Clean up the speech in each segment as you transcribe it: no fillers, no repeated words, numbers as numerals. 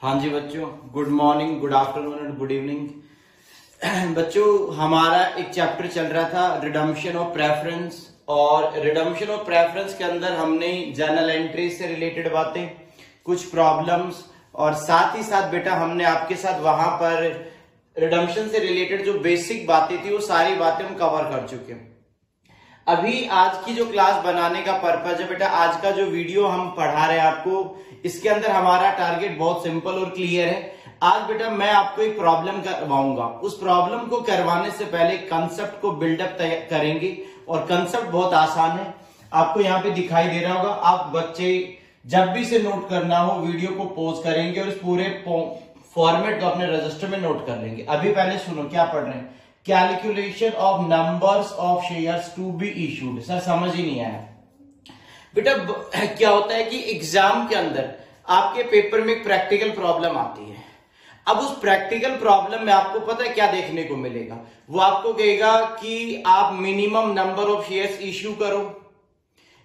हाँ जी बच्चों, good morning, good afternoon and good evening. बच्चों, हमारा एक चैप्टर चल रहा था रिडम्पशन ऑफ प्रेफरेंस, और रिडम्पशन ऑफ प्रेफरेंस के अंदर हमने जर्नल एंट्री से रिलेटेड बातें, कुछ प्रॉब्लम्स, और साथ ही साथ बेटा हमने आपके साथ वहां पर रिडम्पशन से रिलेटेड जो बेसिक बातें थी वो सारी बातें हम कवर कर चुके हैं। अभी आज की जो क्लास बनाने का पर्पज है बेटा, आज का जो वीडियो हम पढ़ा रहे हैं आपको, इसके अंदर हमारा टारगेट बहुत सिंपल और क्लियर है। आज बेटा मैं आपको एक प्रॉब्लम करवाऊंगा, उस प्रॉब्लम को करवाने से पहले कंसेप्ट को बिल्डअप करेंगे, और कंसेप्ट बहुत आसान है, आपको यहाँ पे दिखाई दे रहा होगा। आप बच्चे जब भी से नोट करना हो वीडियो को पॉज करेंगे और इस पूरे फॉर्मेट को अपने रजिस्टर में नोट कर लेंगे। अभी पहले सुनो क्या पढ़ रहे हैं, calculation of numbers of shares to be issued. Sir समझ ही नहीं आया बेटा। क्या होता है कि एग्जाम के अंदर आपके पेपर में एक प्रैक्टिकल प्रॉब्लम आती है। अब उस प्रैक्टिकल प्रॉब्लम में आपको पता है क्या देखने को मिलेगा, वो आपको कहेगा कि आप minimum number of shares issue करो,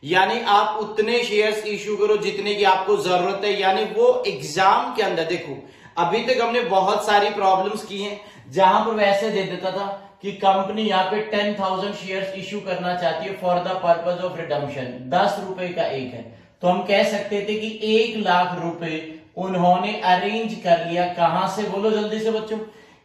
यानी आप उतने शेयर्स इश्यू करो जितने की आपको जरूरत है। यानी वो एग्जाम के अंदर देखो, अभी तक हमने बहुत सारी प्रॉब्लम्स की हैं जहां पर वैसे दे देता था कि कंपनी यहाँ पे 10,000 शेयर्स इश्यू करना चाहती है for the purpose of redemption, 10 रुपए का एक है, तो हम कह सकते थे कि 1 लाख रुपए उन्होंने अरेंज कर लिया। कहां से, बोलो जल्दी से बच्चों।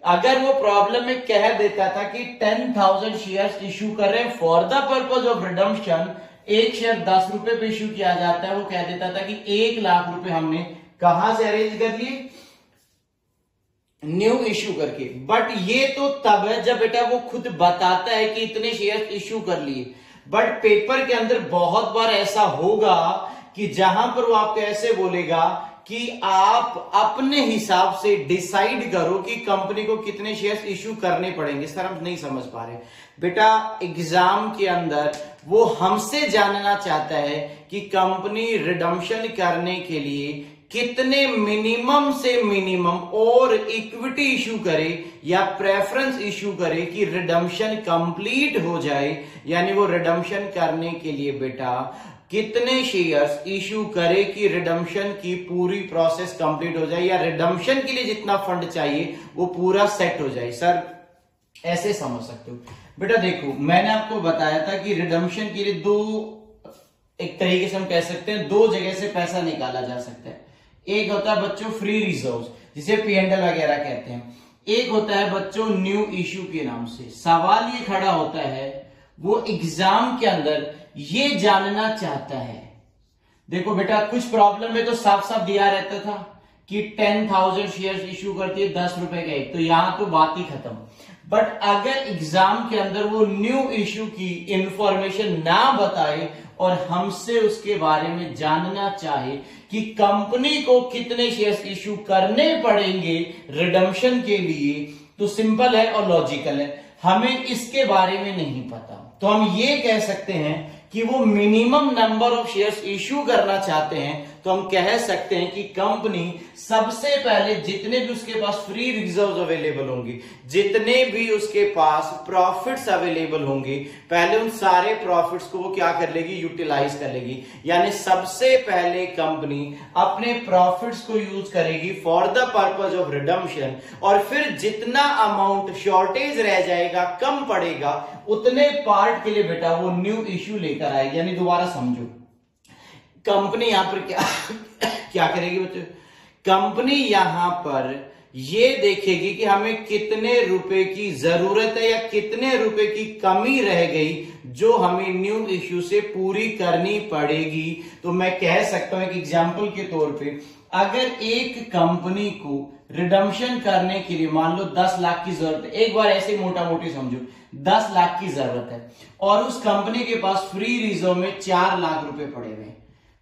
अगर वो प्रॉब्लम में कह देता था कि 10,000 शेयर्स इश्यू कर रहे हैं for the purpose of redemption, एक शेयर 10 रुपए पे इश्यू किया जाता है, वो कह देता था कि 1 लाख रुपए हमने कहां से अरेंज कर लिए, न्यू इश्यू करके। बट ये तो तब है जब बेटा वो खुद बताता है कि इतने शेयर इश्यू कर लिए। बट पेपर के अंदर बहुत बार ऐसा होगा कि जहां पर वो आपको ऐसे बोलेगा कि आप अपने हिसाब से डिसाइड करो कि कंपनी को कितने शेयर्स इश्यू करने पड़ेंगे। सर हम नहीं समझ पा रहे बेटा, एग्जाम के अंदर वो हमसे जानना चाहता है कि कंपनी रिडम्पशन करने के लिए कितने मिनिमम से मिनिमम और इक्विटी इश्यू करे या प्रेफरेंस इश्यू करे कि रिडम्पशन कंप्लीट हो जाए। यानी वो रिडम्पशन करने के लिए बेटा कितने शेयर्स इश्यू करे कि रिडम्पशन की पूरी प्रोसेस कंप्लीट हो जाए, या रिडम्पशन के लिए जितना फंड चाहिए वो पूरा सेट हो जाए। सर ऐसे समझ सकते हो बेटा। देखो मैंने आपको बताया था कि रिडम्पशन के लिए एक तरीके से हम कह सकते हैं दो जगह से पैसा निकाला जा सकता है। एक होता है बच्चों फ्री रिजर्व, जिसे पीएनएल वगैरह कहते हैं। एक होता है बच्चों न्यू इश्यू के नाम से। सवाल ये खड़ा होता है, वो एग्जाम के अंदर ये जानना चाहता है। देखो बेटा कुछ प्रॉब्लम में तो साफ साफ दिया रहता था कि 10,000 शेयर्स इश्यू करती है 10 रुपए का एक, तो यहां तो बात ही खत्म। बट अगर एग्जाम के अंदर वो न्यू इश्यू की इंफॉर्मेशन ना बताए और हमसे उसके बारे में जानना चाहे कि कंपनी को कितने शेयर्स इश्यू करने पड़ेंगे रिडम्पशन के लिए, तो सिंपल है और लॉजिकल है, हमें इसके बारे में नहीं पता। तो हम ये कह सकते हैं कि वो minimum number of shares issue करना चाहते हैं, तो हम कह सकते हैं कि कंपनी सबसे पहले जितने भी उसके पास फ्री रिजर्व्स अवेलेबल होंगे, जितने भी उसके पास प्रॉफिट्स अवेलेबल होंगे, पहले उन सारे प्रॉफिट्स को वो क्या कर लेगी, यूटिलाइज कर लेगी। यानी सबसे पहले कंपनी अपने प्रॉफिट्स को यूज करेगी for the purpose of redemption, और फिर जितना अमाउंट शॉर्टेज रह जाएगा, कम पड़ेगा, उतने पार्ट के लिए बेटा वो न्यू इश्यू लेकर आएगी। यानी दोबारा समझो, कंपनी यहां पर क्या करेगी बच्चों, कंपनी यहां पर ये देखेगी कि हमें कितने रुपए की जरूरत है या कितने रुपए की कमी रह गई जो हमें न्यू इश्यू से पूरी करनी पड़ेगी। तो मैं कह सकता हूं एक एग्जांपल के तौर पे, अगर एक कंपनी को रिडम्पशन करने के लिए मान लो 10 लाख की जरूरत है, एक बार ऐसे मोटा मोटी समझो 10 लाख की जरूरत है, और उस कंपनी के पास फ्री रिजर्व में 4 लाख रुपए पड़े हुए।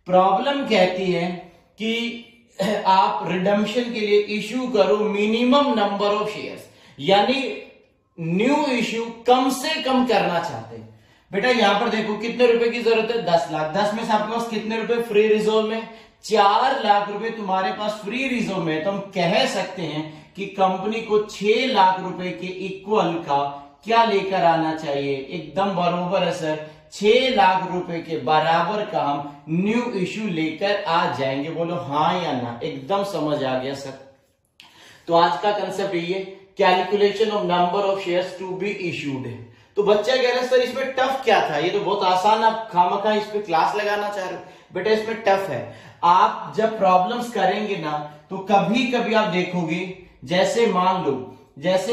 प्रॉब्लम कहती है कि आप रिडम्पशन के लिए इश्यू करो मिनिमम नंबर ऑफ शेयर्स, यानी न्यू इश्यू कम से कम करना चाहते हैं। बेटा यहां पर देखो कितने रुपए की जरूरत है, 10 लाख। 10 में से आपके पास कितने रुपए फ्री रिजर्व में, 4 लाख रुपए तुम्हारे पास फ्री रिजर्व में। तो हम कह सकते हैं कि कंपनी को 6 लाख रुपए के इक्वल का क्या लेकर आना चाहिए, एकदम बरोबर है सर, 6 लाख रुपए के बराबर का हम न्यू इश्यू लेकर आ जाएंगे। बोलो हाँ या ना, एकदम समझ आ गया सर। तो आज का कंसेप्ट ये calculation of number of shares to be issued है। तो बच्चा कह रहा है सर इसमें टफ क्या था, ये तो बहुत आसान, आप खामखा इस पे क्लास लगाना चाह रहे हो। बेटा इसमें टफ है। आप जब प्रॉब्लम्स करेंगे ना तो कभी कभी आप देखोगे, जैसे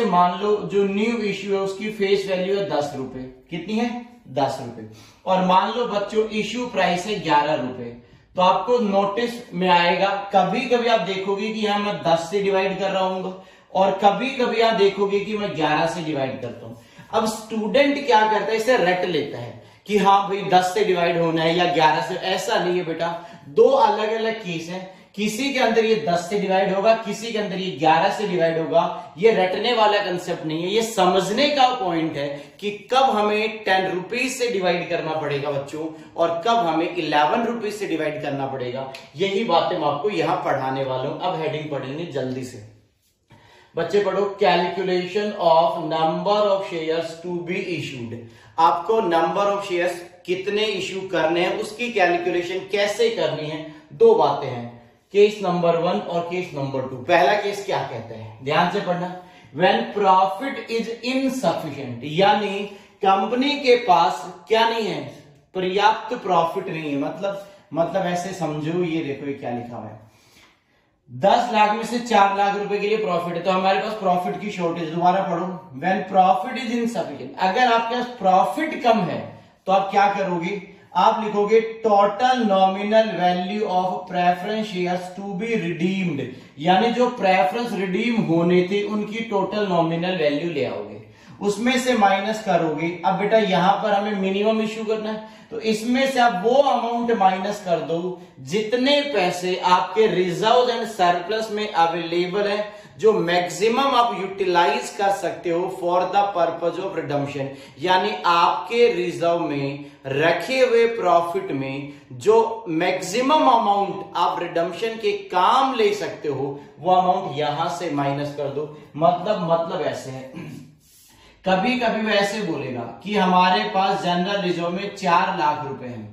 मान लो जो न्यू इश्यू है उसकी फेस वैल्यू है 10 रुपए। कितनी है? 10 रुपए। और मान लो बच्चों इश्यू प्राइस है 11 रुपए। तो आपको नोटिस में आएगा, कभी कभी आप देखोगे कि यहां मैं 10 से डिवाइड कर रहा हूं और कभी कभी आप देखोगे कि मैं 11 से डिवाइड करता हूं। अब स्टूडेंट क्या करता है, इसे रट लेता है कि हाँ भाई 10 से डिवाइड होना है या 11 से। ऐसा नहीं है बेटा, दो अलग अलग केस है। किसी के अंदर ये 10 से डिवाइड होगा, किसी के अंदर ये 11 से डिवाइड होगा। ये रटने वाला कंसेप्ट नहीं है, ये समझने का पॉइंट है कि कब हमें 10 रुपीज से डिवाइड करना पड़ेगा बच्चों और कब हमें 11 रुपीज से डिवाइड करना पड़ेगा। यही बातें मैं आपको यहां पढ़ाने वाला हूं। अब हेडिंग पढ़ेंगे जल्दी से। बच्चे पढ़ो, calculation of number of shares to be issued. आपको नंबर ऑफ शेयर्स कितने इश्यू करने हैं उसकी कैलकुलेशन कैसे करनी है। दो बातें हैं, केस नंबर 1 और केस नंबर 2। पहला केस क्या कहता है, ध्यान से पढ़ना। व्हेन प्रॉफिट इज इनसफिशिएंट, यानी कंपनी के पास क्या नहीं है, पर्याप्त प्रॉफिट नहीं है। मतलब ऐसे समझो, ये देखो ये क्या लिखा हुआ है, 10 लाख में से 4 लाख रुपए के लिए प्रॉफिट है, तो हमारे पास प्रॉफिट की शॉर्टेज। दोबारा पढ़ो, व्हेन प्रॉफिट इज इनसफिशिएंट। अगर आपके पास प्रॉफिट कम है तो आप क्या करोगे, आप लिखोगे total nominal value of preference shares to be redeemed, यानी जो प्रेफरेंस रिडीम होने थे उनकी टोटल नॉमिनल वैल्यू ले आओगे, उसमें से माइनस करोगे। अब बेटा यहां पर हमें मिनिमम इश्यू करना है, तो इसमें से आप वो अमाउंट माइनस कर दो जितने पैसे आपके रिजर्व एंड सरप्लस में अवेलेबल है, जो मैक्सिमम आप यूटिलाइज कर सकते हो for the purpose of redemption. यानी आपके रिजर्व में रखे हुए प्रॉफिट में जो मैक्सिमम अमाउंट आप रिडम्पशन के काम ले सकते हो वो अमाउंट यहां से माइनस कर दो। मतलब ऐसे है, कभी कभी वो ऐसे बोलेगा कि हमारे पास जनरल रिजर्व में 4 लाख रुपए हैं,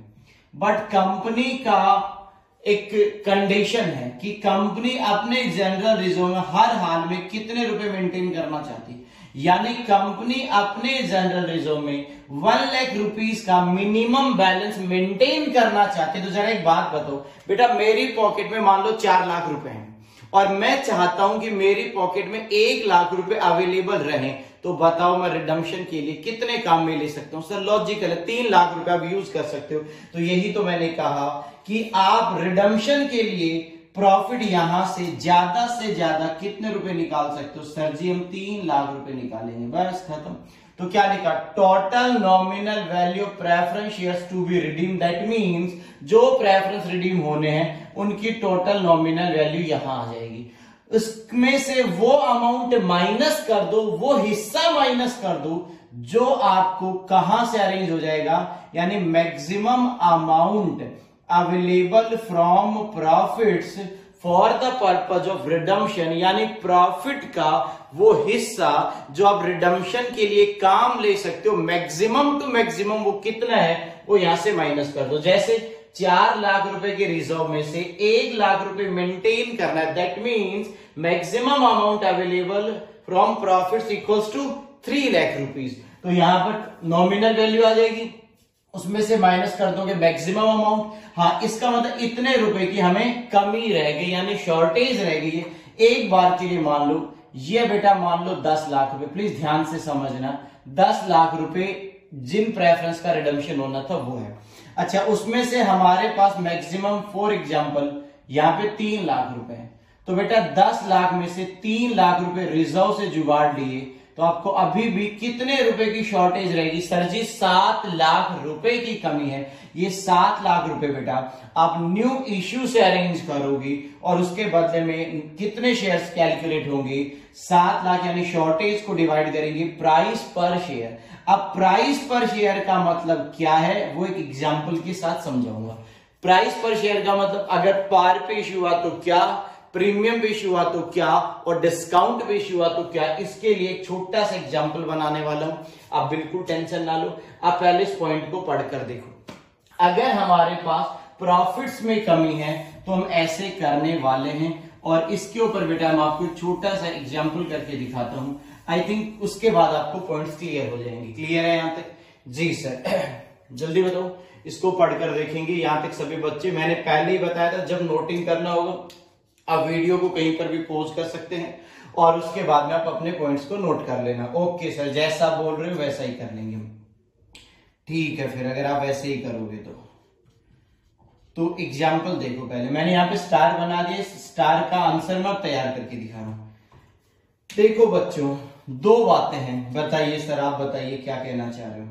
बट कंपनी का एक कंडीशन है कि कंपनी अपने जनरल रिजर्व में हर हाल में कितने रुपए मेंटेन करना चाहती है। यानी कंपनी अपने जनरल रिजर्व में 1 लाख रुपीस का मिनिमम बैलेंस मेंटेन करना चाहती है। तो जरा एक बात बताओ बेटा, मेरी पॉकेट में मान लो 4 लाख रुपए हैं और मैं चाहता हूं कि मेरी पॉकेट में 1 लाख रुपए अवेलेबल रहे, तो बताओ मैं रिडम्पशन के लिए कितने काम में ले सकता हूं। सर लॉजिकल है, 3 लाख रुपए आप यूज कर सकते हो। तो यही तो मैंने कहा कि आप रिडम्पशन के लिए प्रॉफिट यहां से ज्यादा कितने रुपए निकाल सकते हो। सर जी हम 3 लाख रुपए निकालेंगे, बस खत्म। तो क्या लिखा, total nominal value preference shares to be redeem. That means जो प्रेफरेंस रिडीम होने हैं उनकी टोटल नॉमिनल वैल्यू यहां आ जाएगी। उसमें से वो अमाउंट माइनस कर दो, वो हिस्सा माइनस कर दो जो आपको कहां से अरेंज हो जाएगा, यानी maximum amount available from profits for the purpose of redemption. यानी प्रॉफिट का वो हिस्सा जो आप रिडम्पशन के लिए काम ले सकते हो, मैक्सिमम टू मैक्सिमम वो कितना है वो यहां से माइनस कर दो। जैसे 4 लाख रुपए के रिजर्व में से 1 लाख रुपए मेंटेन करना है, that means maximum amount available from profits equals to 3 lakh rupees. तो यहां पर नॉमिनल वैल्यू आ जाएगी, उसमें से माइनस कर दोगे मैक्सिमम अमाउंट। हाँ, इसका मतलब इतने रुपए की हमें कमी रह गई, यानी शॉर्टेज रह गई है। एक बार के लिए मान लो ये बेटा, मान लो 10 लाख रुपए, प्लीज ध्यान से समझना, 10 लाख रुपए जिन प्रेफरेंस का रिडम्पशन होना था वो है। अच्छा, उसमें से हमारे पास मैक्सिमम फॉर एग्जांपल यहां पे 3 लाख रुपए है, तो बेटा 10 लाख में से 3 लाख रुपए रिजर्व से जुगाड़ लिए, तो आपको अभी भी कितने रुपए की शॉर्टेज रहेगी। सर जी 7 लाख रुपए की कमी है। ये 7 लाख रुपए बेटा आप न्यू इश्यू से अरेंज करोगे और उसके बदले में कितने शेयर्स कैलकुलेट होंगे, 7 लाख, यानी शॉर्टेज को डिवाइड करेंगे प्राइस पर शेयर। अब प्राइस पर शेयर का मतलब क्या है वो एक एग्जांपल के साथ समझाऊंगा। प्राइस पर शेयर का मतलब अगर पार पे इश्यू हुआ तो क्या, प्रीमियम पे इश्यू हुआ तो क्या, और डिस्काउंट पे इश्यू हुआ तो क्या, इसके लिए एक छोटा सा एग्जांपल बनाने वाला हूं। आप बिल्कुल टेंशन ना लो, आप पहले इस पॉइंट को पढ़कर देखो। अगर हमारे पास प्रॉफिट्स में कमी है तो हम ऐसे करने वाले हैं, और इसके ऊपर बेटा मैं आपको छोटा सा एग्जांपल करके दिखाता हूं। आई थिंक उसके बाद आपको पॉइंट्स क्लियर हो जाएंगे। क्लियर है यहां तक? जी सर जल्दी बताओ, इसको पढ़कर देखेंगे यहां तक सभी बच्चे। मैंने पहले ही बताया था जब नोटिंग करना होगा आप वीडियो को कहीं पर भी पॉज कर सकते हैं और उसके बाद में आप अपने पॉइंट्स को नोट कर लेना। ओके सर, जैसा बोल रहे हो वैसा ही कर लेंगे हम। ठीक है, फिर अगर आप ऐसे ही करोगे तो एग्जाम्पल देखो। पहले मैंने यहाँ पे स्टार बना दिया, स्टार का आंसर मैं तैयार करके दिखा रहा हूं। देखो बच्चों, दो बातें हैं, बताइए सर, आप बताइए क्या कहना चाह रहे हो।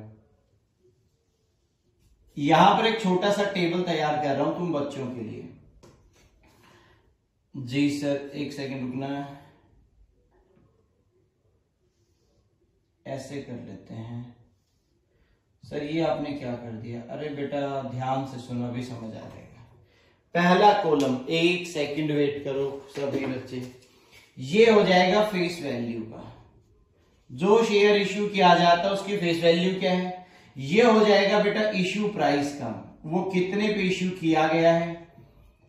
यहां पर एक छोटा सा टेबल तैयार कर रहा हूं तुम बच्चों के लिए। जी सर, एक सेकंड रुकना है, ऐसे कर लेते हैं। सर ये आपने क्या कर दिया? अरे बेटा ध्यान से सुनो, अभी समझ आ जाएगा। पहला कॉलम, एक सेकंड वेट करो सभी बच्चे, ये हो जाएगा फेस वैल्यू का। जो शेयर इश्यू किया जाता है उसकी फेस वैल्यू क्या है? ये हो जाएगा बेटा इश्यू प्राइस का, वो कितने पे इश्यू किया गया है।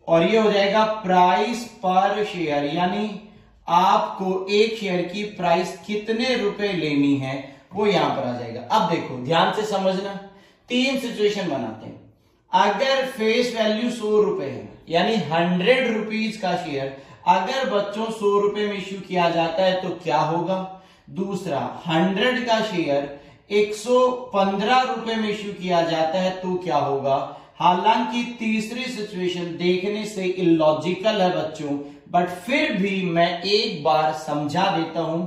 और ये हो जाएगा प्राइस पर शेयर, यानी आपको एक शेयर की प्राइस कितने रुपए लेनी है वो यहां पर आ जाएगा। अब देखो ध्यान से समझना, तीन सिचुएशन बनाते हैं। अगर फेस वैल्यू 100 रुपए है, यानी 100 रुपीज का शेयर अगर बच्चों 100 रुपए में इश्यू किया जाता है तो क्या होगा। दूसरा, 100 का शेयर 115 रुपए में इश्यू किया जाता है तो क्या होगा। हालांकि तीसरी सिचुएशन देखने से इलॉजिकल है बच्चों, बट फिर भी मैं एक बार समझा देता हूं।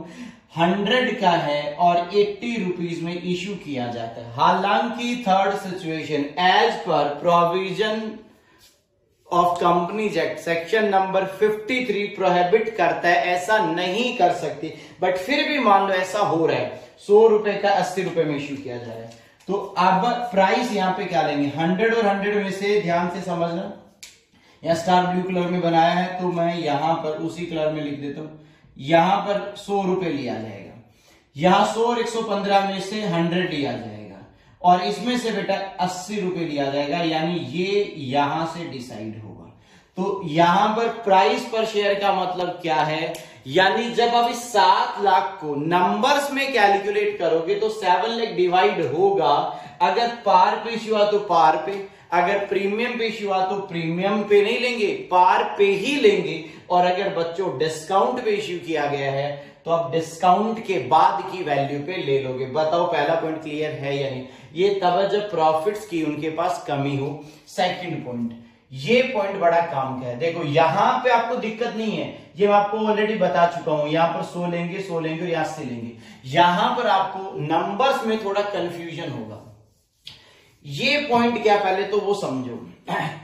100 का है और 80 रुपीज में इश्यू किया जाता है। हालांकि third situation as per provision of Companies Act section number 53 prohibit करता है, ऐसा नहीं कर सकते, बट फिर भी मान लो ऐसा हो रहा है, 100 रुपए का 80 रुपए में इश्यू किया जा रहा है, तो अब प्राइस यहां पे क्या लेंगे, 100 और 100 में से ध्यान से समझना। यहां स्टार ब्लू कलर में बनाया है तो मैं यहां पर उसी कलर में लिख देता हूं। यहां पर 100 रुपए लिया जाएगा, यहां 100 और 115 में से 100 लिया जाएगा, और इसमें से बेटा 80 रुपए लिया जाएगा, यानी ये यहां से डिसाइड होगा। तो यहां पर प्राइस पर शेयर का मतलब क्या है, यानी जब आप इस 7 लाख को नंबर्स में कैलकुलेट करोगे तो 7 लाख डिवाइड होगा। अगर पार पे इश्यू हुआ तो पार पे, अगर प्रीमियम पे इश्यू हुआ तो प्रीमियम पे नहीं लेंगे, पार पे ही लेंगे। और अगर बच्चों डिस्काउंट पे इश्यू किया गया है तो आप डिस्काउंट के बाद की वैल्यू पे ले लोगे। बताओ पहला पॉइंट क्लियर है या नहीं? ये तब जब प्रॉफिट्स की उनके पास कमी हो। सेकंड पॉइंट, ये पॉइंट बड़ा काम का है। देखो यहां पे आपको दिक्कत नहीं है, ये मैं आपको ऑलरेडी बता चुका हूं। यहां पर 100 लेंगे, 100 लेंगे और यहां से लेंगे। यहां पर आपको नंबर्स में थोड़ा कंफ्यूजन होगा। ये पॉइंट क्या, पहले तो वो समझो।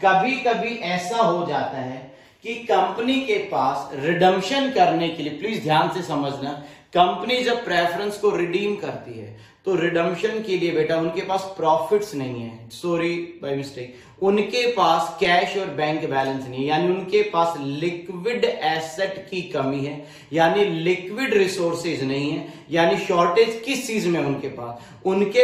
कभी कभी ऐसा हो जाता है कि कंपनी के पास रिडम्पशन करने के लिए, प्लीज ध्यान से समझना, कंपनी जब प्रेफरेंस को रिडीम करती है तो रिडम्पशन के लिए बेटा उनके पास प्रॉफिट्स नहीं है, सॉरी बाय मिस्टेक, उनके पास कैश और बैंक बैलेंस नहीं है, यानी उनके पास लिक्विड एसेट की कमी है, यानी लिक्विड रिसोर्सेज नहीं है। यानी शॉर्टेज किस चीज में उनके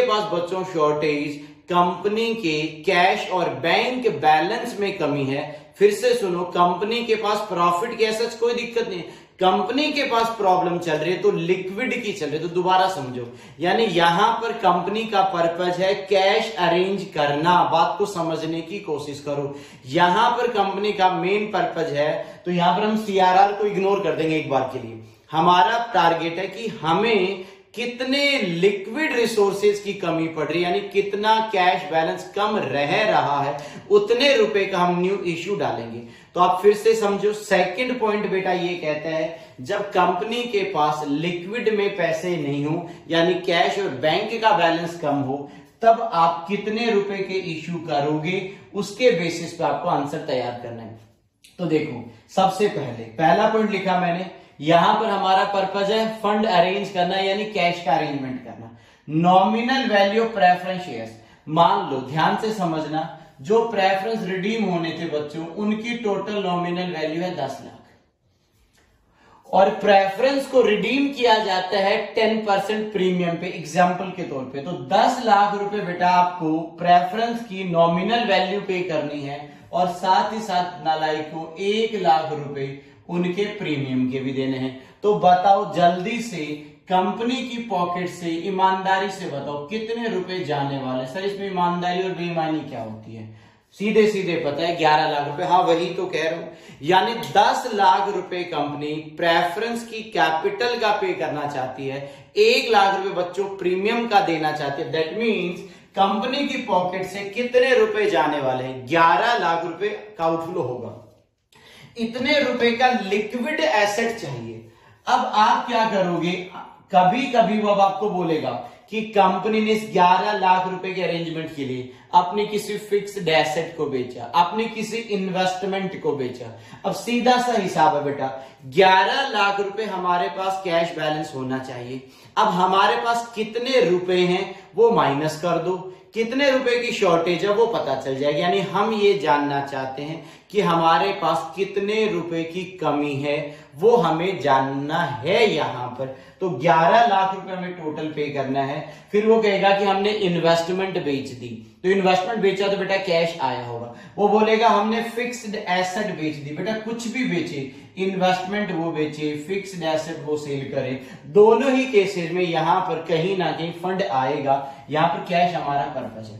पास बच्चों शॉर्टेज कंपनी के कैश और बैंक बैलेंस में कमी है। फिर से सुनो, कंपनी के पास प्रॉफिट की ऐसा कोई दिक्कत नहीं, कंपनी के पास प्रॉब्लम चल रही है तो लिक्विड की चल रही है। तो दोबारा समझो, यानी यहां पर कंपनी का पर्पज है कैश अरेंज करना। बात को समझने की कोशिश करो, यहां पर कंपनी का मेन पर्पज है। तो यहां पर हम सीआरआर को इग्नोर कर देंगे एक बार के लिए। हमारा टारगेट है कि हमें कितने लिक्विड रिसोर्सेज की कमी पड़ रही है, यानी कितना कैश बैलेंस कम रह रहा है, उतने रुपए का हम न्यू इश्यू डालेंगे। तो आप फिर से समझो, सेकंड पॉइंट बेटा ये कहता है जब कंपनी के पास लिक्विड में पैसे नहीं हो, यानी कैश और बैंक का बैलेंस कम हो, तब आप कितने रुपए के इश्यू करोगे, उसके बेसिस पे आपको आंसर तैयार करना है। तो देखो, सबसे पहले पहला पॉइंट लिखा मैंने, यहां पर हमारा पर्पज है फंड अरेंज करना, यानी कैश का अरेंजमेंट करना। Nominal value of preference shares, मान लो ध्यान से समझना, जो प्रेफरेंस रिडीम होने थे बच्चों, उनकी टोटल नॉमिनल वैल्यू है 10 लाख। और प्रेफरेंस को रिडीम किया जाता है 10% प्रीमियम पे। एग्जाम्पल के तौर पे तो 10 लाख रुपए बेटा आपको प्रेफरेंस की नॉमिनल वैल्यू पे करनी है और साथ ही साथ नालाई को 1 लाख रुपए उनके प्रीमियम के भी देने हैं। तो बताओ जल्दी से कंपनी की पॉकेट से ईमानदारी से बताओ कितने रुपए जाने वाले। सर इसमें ईमानदारी और बेईमानी क्या होती है? सीधे सीधे पता है 11 लाख रुपए। हाँ वही तो कह रहा हूं, यानी 10 लाख रुपए कंपनी प्रेफरेंस की कैपिटल का पे करना चाहती है, 1 लाख रुपए बच्चों प्रीमियम का देना चाहती है। दैट मीन्स कंपनी की पॉकेट से कितने रुपए जाने वाले हैं? 11 लाख रुपए का आउटफ्लो होगा। इतने रुपए का लिक्विड एसेट चाहिए। अब आप क्या करोगे? कभी कभी वो अब आपको बोलेगा कि कंपनी ने इस 11 लाख रुपए के अरेंजमेंट के लिए अपने किसी फिक्स्ड एसेट को बेचा, अपने किसी इन्वेस्टमेंट को बेचा। अब सीधा सा हिसाब है बेटा, 11 लाख रुपए हमारे पास कैश बैलेंस होना चाहिए। अब हमारे पास कितने रुपए हैं वो माइनस कर दो, कितने रुपए की शॉर्टेज है वो पता चल जाएगा। यानी हम ये जानना चाहते हैं कि हमारे पास कितने रुपए की कमी है, वो हमें जानना है यहां पर। तो 11 लाख रुपए हमें टोटल पे करना है। फिर वो कहेगा कि हमने इन्वेस्टमेंट बेच दी, तो इन्वेस्टमेंट बेचा तो बेटा कैश आया होगा। वो बोलेगा हमने फिक्स्ड एसेट बेच दी, बेटा कुछ भी बेचे, इन्वेस्टमेंट वो बेचे, फिक्स्ड एसेट वो सेल करे, दोनों ही केसेस में यहां पर कहीं ना कहीं फंड आएगा। यहां पर कैश हमारा पर्पस है।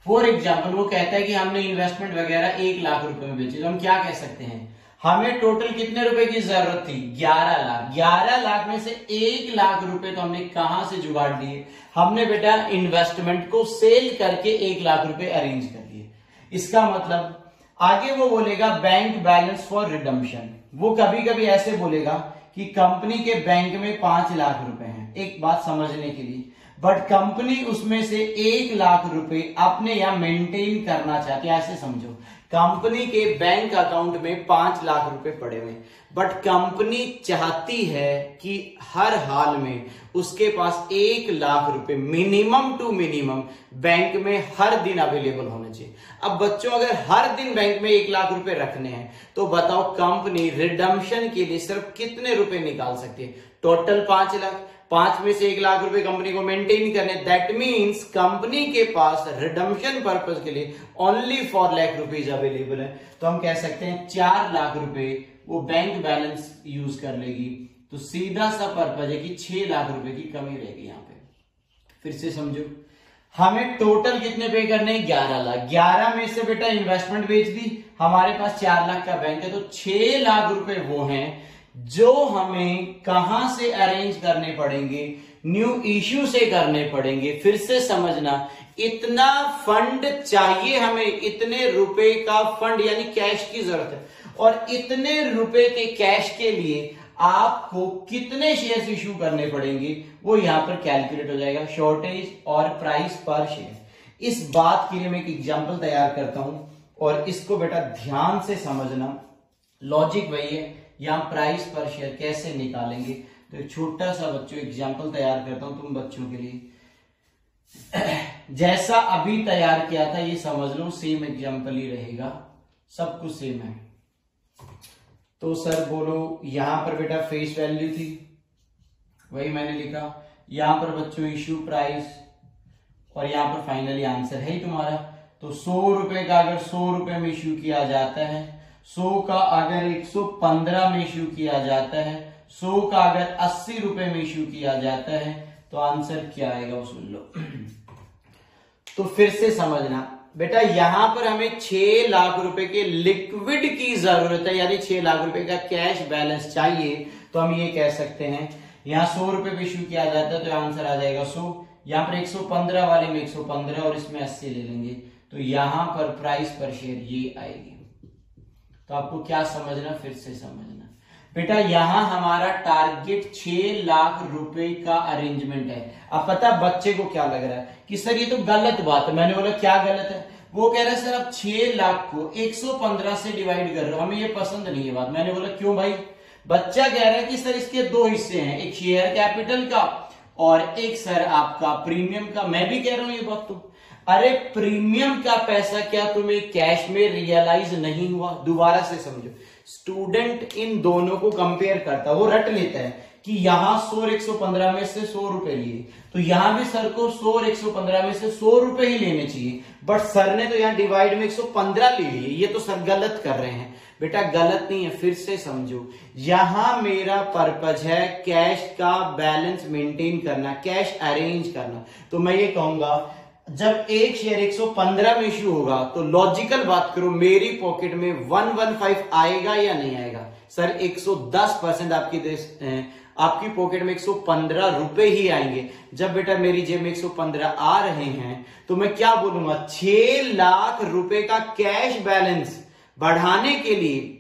फॉर एग्जाम्पल वो कहता है कि हमने इन्वेस्टमेंट वगैरह 1 लाख रुपए में बेची, तो हम क्या कह सकते हैं? हमें टोटल कितने रुपए की जरूरत थी? 11 लाख। 11 लाख में से 1 लाख रुपए तो हमने कहां से जुगाड़ दिए? हमने बेटा इन्वेस्टमेंट को सेल करके 1 लाख रुपए अरेंज कर लिए। इसका मतलब आगे वो बोलेगा बैंक बैलेंस फॉर रिडम्पशन। वो कभी कभी ऐसे बोलेगा कि कंपनी के बैंक में 5 लाख रुपए हैं, एक बात समझने के लिए, बट कंपनी उसमें से 1 लाख रुपए अपने यहां मेंटेन करना चाहती है। ऐसे समझो कंपनी के बैंक अकाउंट में 5 लाख रुपए पड़े हुए, बट कंपनी चाहती है कि हर हाल में उसके पास 1 लाख रुपए मिनिमम टू मिनिमम बैंक में हर दिन अवेलेबल होने चाहिए। अब बच्चों अगर हर दिन बैंक में 1 लाख रुपए रखने हैं तो बताओ कंपनी रिडम्पशन के लिए सिर्फ कितने रुपए निकाल सकती है? टोटल 5 लाख। 5 में से 1 लाख रुपए कंपनी को मेंटेन करने। दैट मीन्स कंपनी के पास रिडम्पशन पर्पस के लिए ओनली 4 लाख रुपीज अवेलेबल है। तो हम कह सकते हैं 4 लाख रुपए वो बैंक बैलेंस यूज कर लेगी। तो सीधा सा पर्पस है कि 6 लाख रुपए की कमी रहेगी यहां पे। फिर से समझो, हमें टोटल कितने पे करने हैं? 11 लाख। 11 में से बेटा इन्वेस्टमेंट बेच दी, हमारे पास 4 लाख का बैंक है, तो 6 लाख रुपए वो हैं जो हमें कहां से अरेंज करने पड़ेंगे? न्यू इश्यू से करने पड़ेंगे। फिर से समझना, इतना फंड चाहिए हमें, इतने रुपए का फंड यानी कैश की जरूरत है, और इतने रुपए के कैश के लिए आपको कितने शेयर्स इश्यू करने पड़ेंगे वो यहां पर कैलकुलेट हो जाएगा, शॉर्टेज और प्राइस पर शेयर। इस बात के लिए मैं एक एग्जांपल तैयार करता हूं और इसको बेटा ध्यान से समझना। लॉजिक वही है, यहां प्राइस पर शेयर कैसे निकालेंगे। तो एक छोटा सा बच्चों एग्जांपल तैयार करता हूं तुम बच्चों के लिए। जैसा अभी तैयार किया था ये समझ लो सेम एग्जांपल ही रहेगा, सब कुछ सेम है। तो सर बोलो, यहां पर बेटा फेस वैल्यू थी, वही मैंने लिखा। यहां पर बच्चों इश्यू प्राइस, और यहां पर फाइनली आंसर है ही तुम्हारा। तो 100 रुपए का अगर 100 रुपए में इश्यू किया जाता है, 100 का अगर 115 में इश्यू किया जाता है, 100 का अगर 80 रुपए में इश्यू किया जाता है, तो आंसर क्या आएगा वो सुन लो। तो फिर से समझना बेटा, यहां पर हमें 6 लाख रुपए के लिक्विड की जरूरत है, यानी 6 लाख रुपए का कैश बैलेंस चाहिए। तो हम ये कह सकते हैं यहां 100 रुपए पे इश्यू किया जाता है तो आंसर आ जाएगा 100। यहां पर 115 वाले में 115 और इसमें 80 ले लेंगे, तो यहां पर प्राइस पर शेयर ये आएगी। तो आपको क्या समझना, फिर से समझना बेटा, यहां हमारा टारगेट 6 लाख रुपए का अरेंजमेंट है। अब पता बच्चे को क्या लग रहा है कि सर ये तो गलत बात है। मैंने बोला क्या गलत है? वो कह रहा है सर आप 6 लाख को 115 से डिवाइड कर रहे हो, हमें ये पसंद नहीं है बात। मैंने बोला क्यों भाई? बच्चा कह रहा है कि सर इसके 2 हिस्से हैं, एक शेयर कैपिटल का और एक सर आपका प्रीमियम का। मैं भी कह रहा हूं ये बात। तो अरे प्रीमियम का पैसा क्या तुम्हें कैश में रियलाइज नहीं हुआ? दोबारा से समझो, स्टूडेंट इन दोनों को कंपेयर करता है, वो रट लेता है कि यहां 100 और 115 में से 100 रुपए लिए, तो यहां भी सर को 100 और 115 में से 100 रुपए ही लेने चाहिए, बट सर ने तो यहां डिवाइड में 115 ले लिए, ये तो सर गलत कर रहे हैं। बेटा गलत नहीं है, फिर से समझो, यहां मेरा पर्पज है कैश का बैलेंस मेंटेन करना, कैश अरेंज करना। तो मैं ये कहूंगा जब एक शेयर 115 में इश्यू होगा तो लॉजिकल बात करो, मेरी पॉकेट में 115 आएगा या नहीं आएगा? सर 110% आपकी पॉकेट में 115 रुपए ही आएंगे। जब बेटा मेरी जेब में 115 आ रहे हैं तो मैं क्या बोलूंगा, 6 लाख रुपए का कैश बैलेंस बढ़ाने के लिए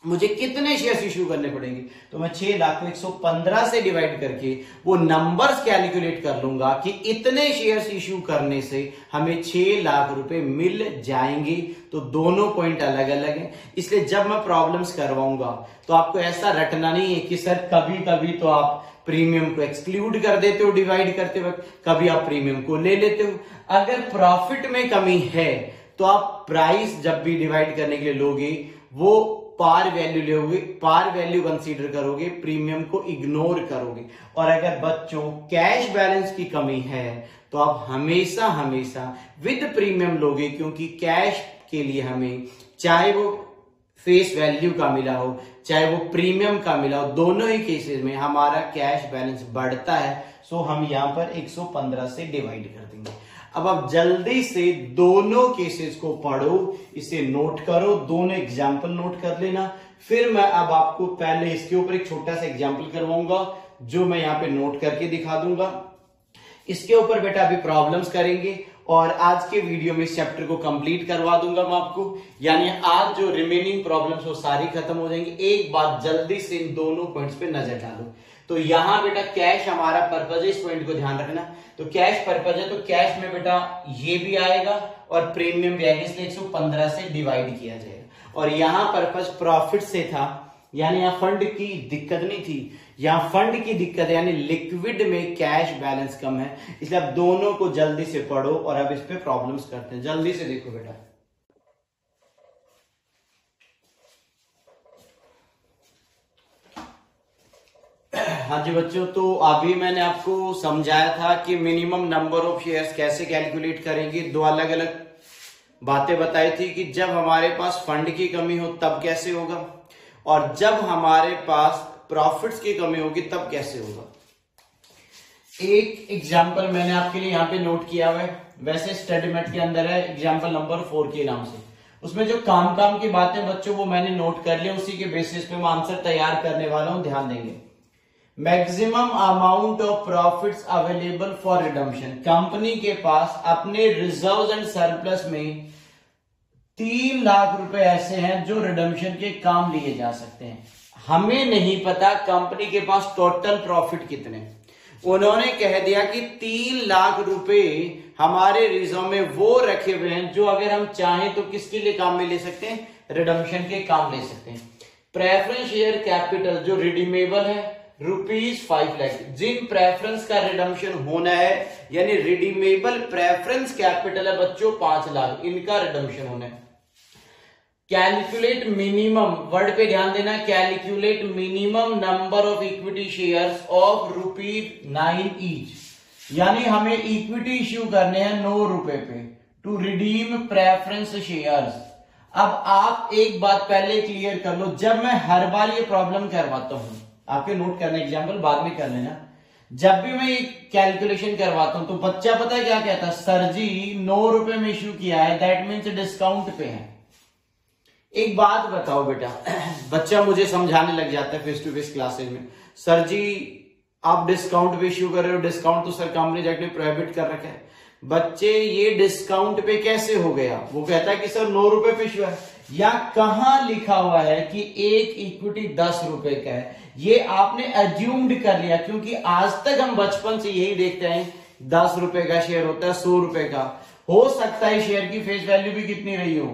मुझे कितने शेयर्स इश्यू करने पड़ेंगे? तो मैं 6 लाख को 115 से डिवाइड करके वो नंबर्स कैलकुलेट कर लूंगा कि इतने शेयर्स इश्यू करने से हमें 6 लाख रुपए मिल जाएंगे। तो दोनों पॉइंट अलग अलग हैं, इसलिए जब मैं प्रॉब्लम्स करवाऊंगा तो आपको ऐसा रटना नहीं है कि सर कभी कभी तो आप प्रीमियम को एक्सक्लूड कर देते हो डिवाइड करते वक्त, कभी आप प्रीमियम को ले लेते हो। अगर प्रॉफिट में कमी है तो आप प्राइस जब भी डिवाइड करने के लिए लोगे वो पार वैल्यू लोगे, पार वैल्यू कंसीडर करोगे, प्रीमियम को इग्नोर करोगे। और अगर बच्चों कैश बैलेंस की कमी है तो आप हमेशा हमेशा विद प्रीमियम लोगे, क्योंकि कैश के लिए हमें चाहे वो फेस वैल्यू का मिला हो चाहे वो प्रीमियम का मिला हो, दोनों ही केसेस में हमारा कैश बैलेंस बढ़ता है। सो हम यहां पर 115 से डिवाइड कर देंगे। अब आप जल्दी से दोनों केसेस को पढ़ो, इसे नोट करो, दोनों एग्जाम्पल नोट कर लेना। फिर मैं अब आपको पहले इसके ऊपर एक छोटा सा एग्जाम्पल करवाऊंगा जो मैं यहाँ पे नोट करके दिखा दूंगा। इसके ऊपर बेटा अभी प्रॉब्लम्स करेंगे और आज के वीडियो में इस चैप्टर को कंप्लीट करवा दूंगा मैं आपको, यानी आज जो रिमेनिंग प्रॉब्लम्स वो सारी खत्म हो जाएंगी। एक बात जल्दी से इन दोनों पॉइंट्स पे नजर डालो। तो यहां बेटा कैश हमारा पर्पज है, इस पॉइंट को ध्यान रखना। तो कैश पर्पज है तो कैश में बेटा ये भी आएगा और प्रीमियम भी आएगा, इसलिए 115 से डिवाइड किया जाएगा। और यहां पर्पज प्रॉफिट से था, यानी यहां फंड की दिक्कत नहीं थी, यहां फंड की दिक्कत है, यानी लिक्विड में कैश बैलेंस कम है। इसलिए अब दोनों को जल्दी से पढ़ो और अब इस पे प्रॉब्लम्स करते हैं। जल्दी से देखो बेटा। हाँ जी बच्चों, तो अभी मैंने आपको समझाया था कि मिनिमम नंबर ऑफ शेयर्स कैसे कैलकुलेट करेंगे। दो अलग अलग बातें बताई थी कि जब हमारे पास फंड की कमी हो तब कैसे होगा, और जब हमारे पास प्रॉफिट्स की कमी होगी तब कैसे होगा। एक एग्जाम्पल मैंने आपके लिए यहाँ पे नोट किया हुआ है, वैसे स्टडी मेट के अंदर है, एग्जाम्पल नंबर 4 के नाम से। उसमें जो काम की बातें बच्चों वो मैंने नोट कर लिया, उसी के बेसिस पे मैं आंसर तैयार करने वाला हूं, ध्यान देंगे। Maximum amount of profits available for redemption. Company के पास अपने रिजर्व्स एंड सरप्लस में 3 लाख रुपए ऐसे हैं जो रिडम्पशन के काम लिए जा सकते हैं। हमें नहीं पता कंपनी के पास टोटल प्रॉफिट कितने, उन्होंने कह दिया कि 3 लाख रुपए हमारे रिजर्व में वो रखे हुए हैं जो अगर हम चाहें तो किसके लिए काम में ले सकते हैं, रिडम्पशन के काम ले सकते हैं। प्रेफरेंस शेयर कैपिटल जो रिडीमेबल है ₹5 लाख, जिन प्रेफरेंस का रिडम्पशन होना है, यानी रिडीमेबल प्रेफरेंस कैपिटल है बच्चों 5 लाख, इनका रिडम्पशन होना है। कैलकुलेट मिनिमम, वर्ड पे ध्यान देना, calculate minimum number of equity shares of ₹9 each, यानी हमें इक्विटी इश्यू करने हैं 9 रुपए पे टू रिडीम प्रेफरेंस शेयर्स। अब आप एक बात पहले क्लियर कर लो, जब मैं हर बार ये प्रॉब्लम करवाता हूं, आपके नोट करने एग्जाम्पल बाद में कर लेना, जब भी मैं कैलकुलेशन करवाता हूं तो बच्चा पता है क्या कहता है, सर जी 9 रुपए में इश्यू किया है, दैट मीन्स डिस्काउंट पे है। एक बात बताओ बेटा, बच्चा मुझे समझाने लग जाता है फेस टू फेस क्लासेज में, सर जी आप डिस्काउंट पे इश्यू कर रहे हो, डिस्काउंट तो सर कंपनी एक्ट ने प्रोहिबिट कर रखा है। बच्चे ये डिस्काउंट पे कैसे हो गया? वो कहता है कि सर 9 रुपए पे इश्यू है, या कहां लिखा हुआ है कि एक इक्विटी 10 रुपए का है? ये आपने अज्यूम्ड कर लिया, क्योंकि आज तक हम बचपन से यही देखते हैं 10 रुपए का शेयर होता है, 100 रुपए का। हो सकता है शेयर की फेस वैल्यू भी कितनी रही हो,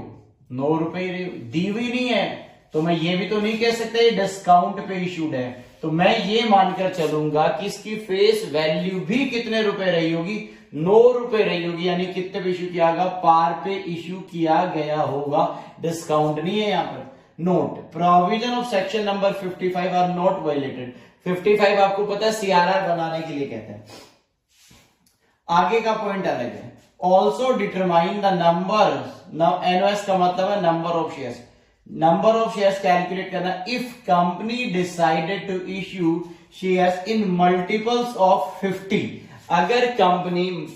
9 रुपए ही रही हो, दी हुई नहीं है, तो मैं ये भी तो नहीं कह सकता ये डिस्काउंट पे इश्यूड है। तो मैं ये मानकर चलूंगा कि इसकी फेस वैल्यू भी कितने रुपए रही होगी, 9 रुपए रही होगी, यानी कितने पे इश्यू किया होगा, पार पे इश्यू किया गया होगा, डिस्काउंट नहीं है यहाँ पर। Note provision of section number 55 are not violated. 55 आपको पता है सीआरआर बनाने के लिए कहते हैं। आगे का पॉइंट अलग है। Also determine the number, NOS का मतलब है number of shares. Number of shares calculate करना if company decided to issue shares in multiples of 50। अगर कंपनी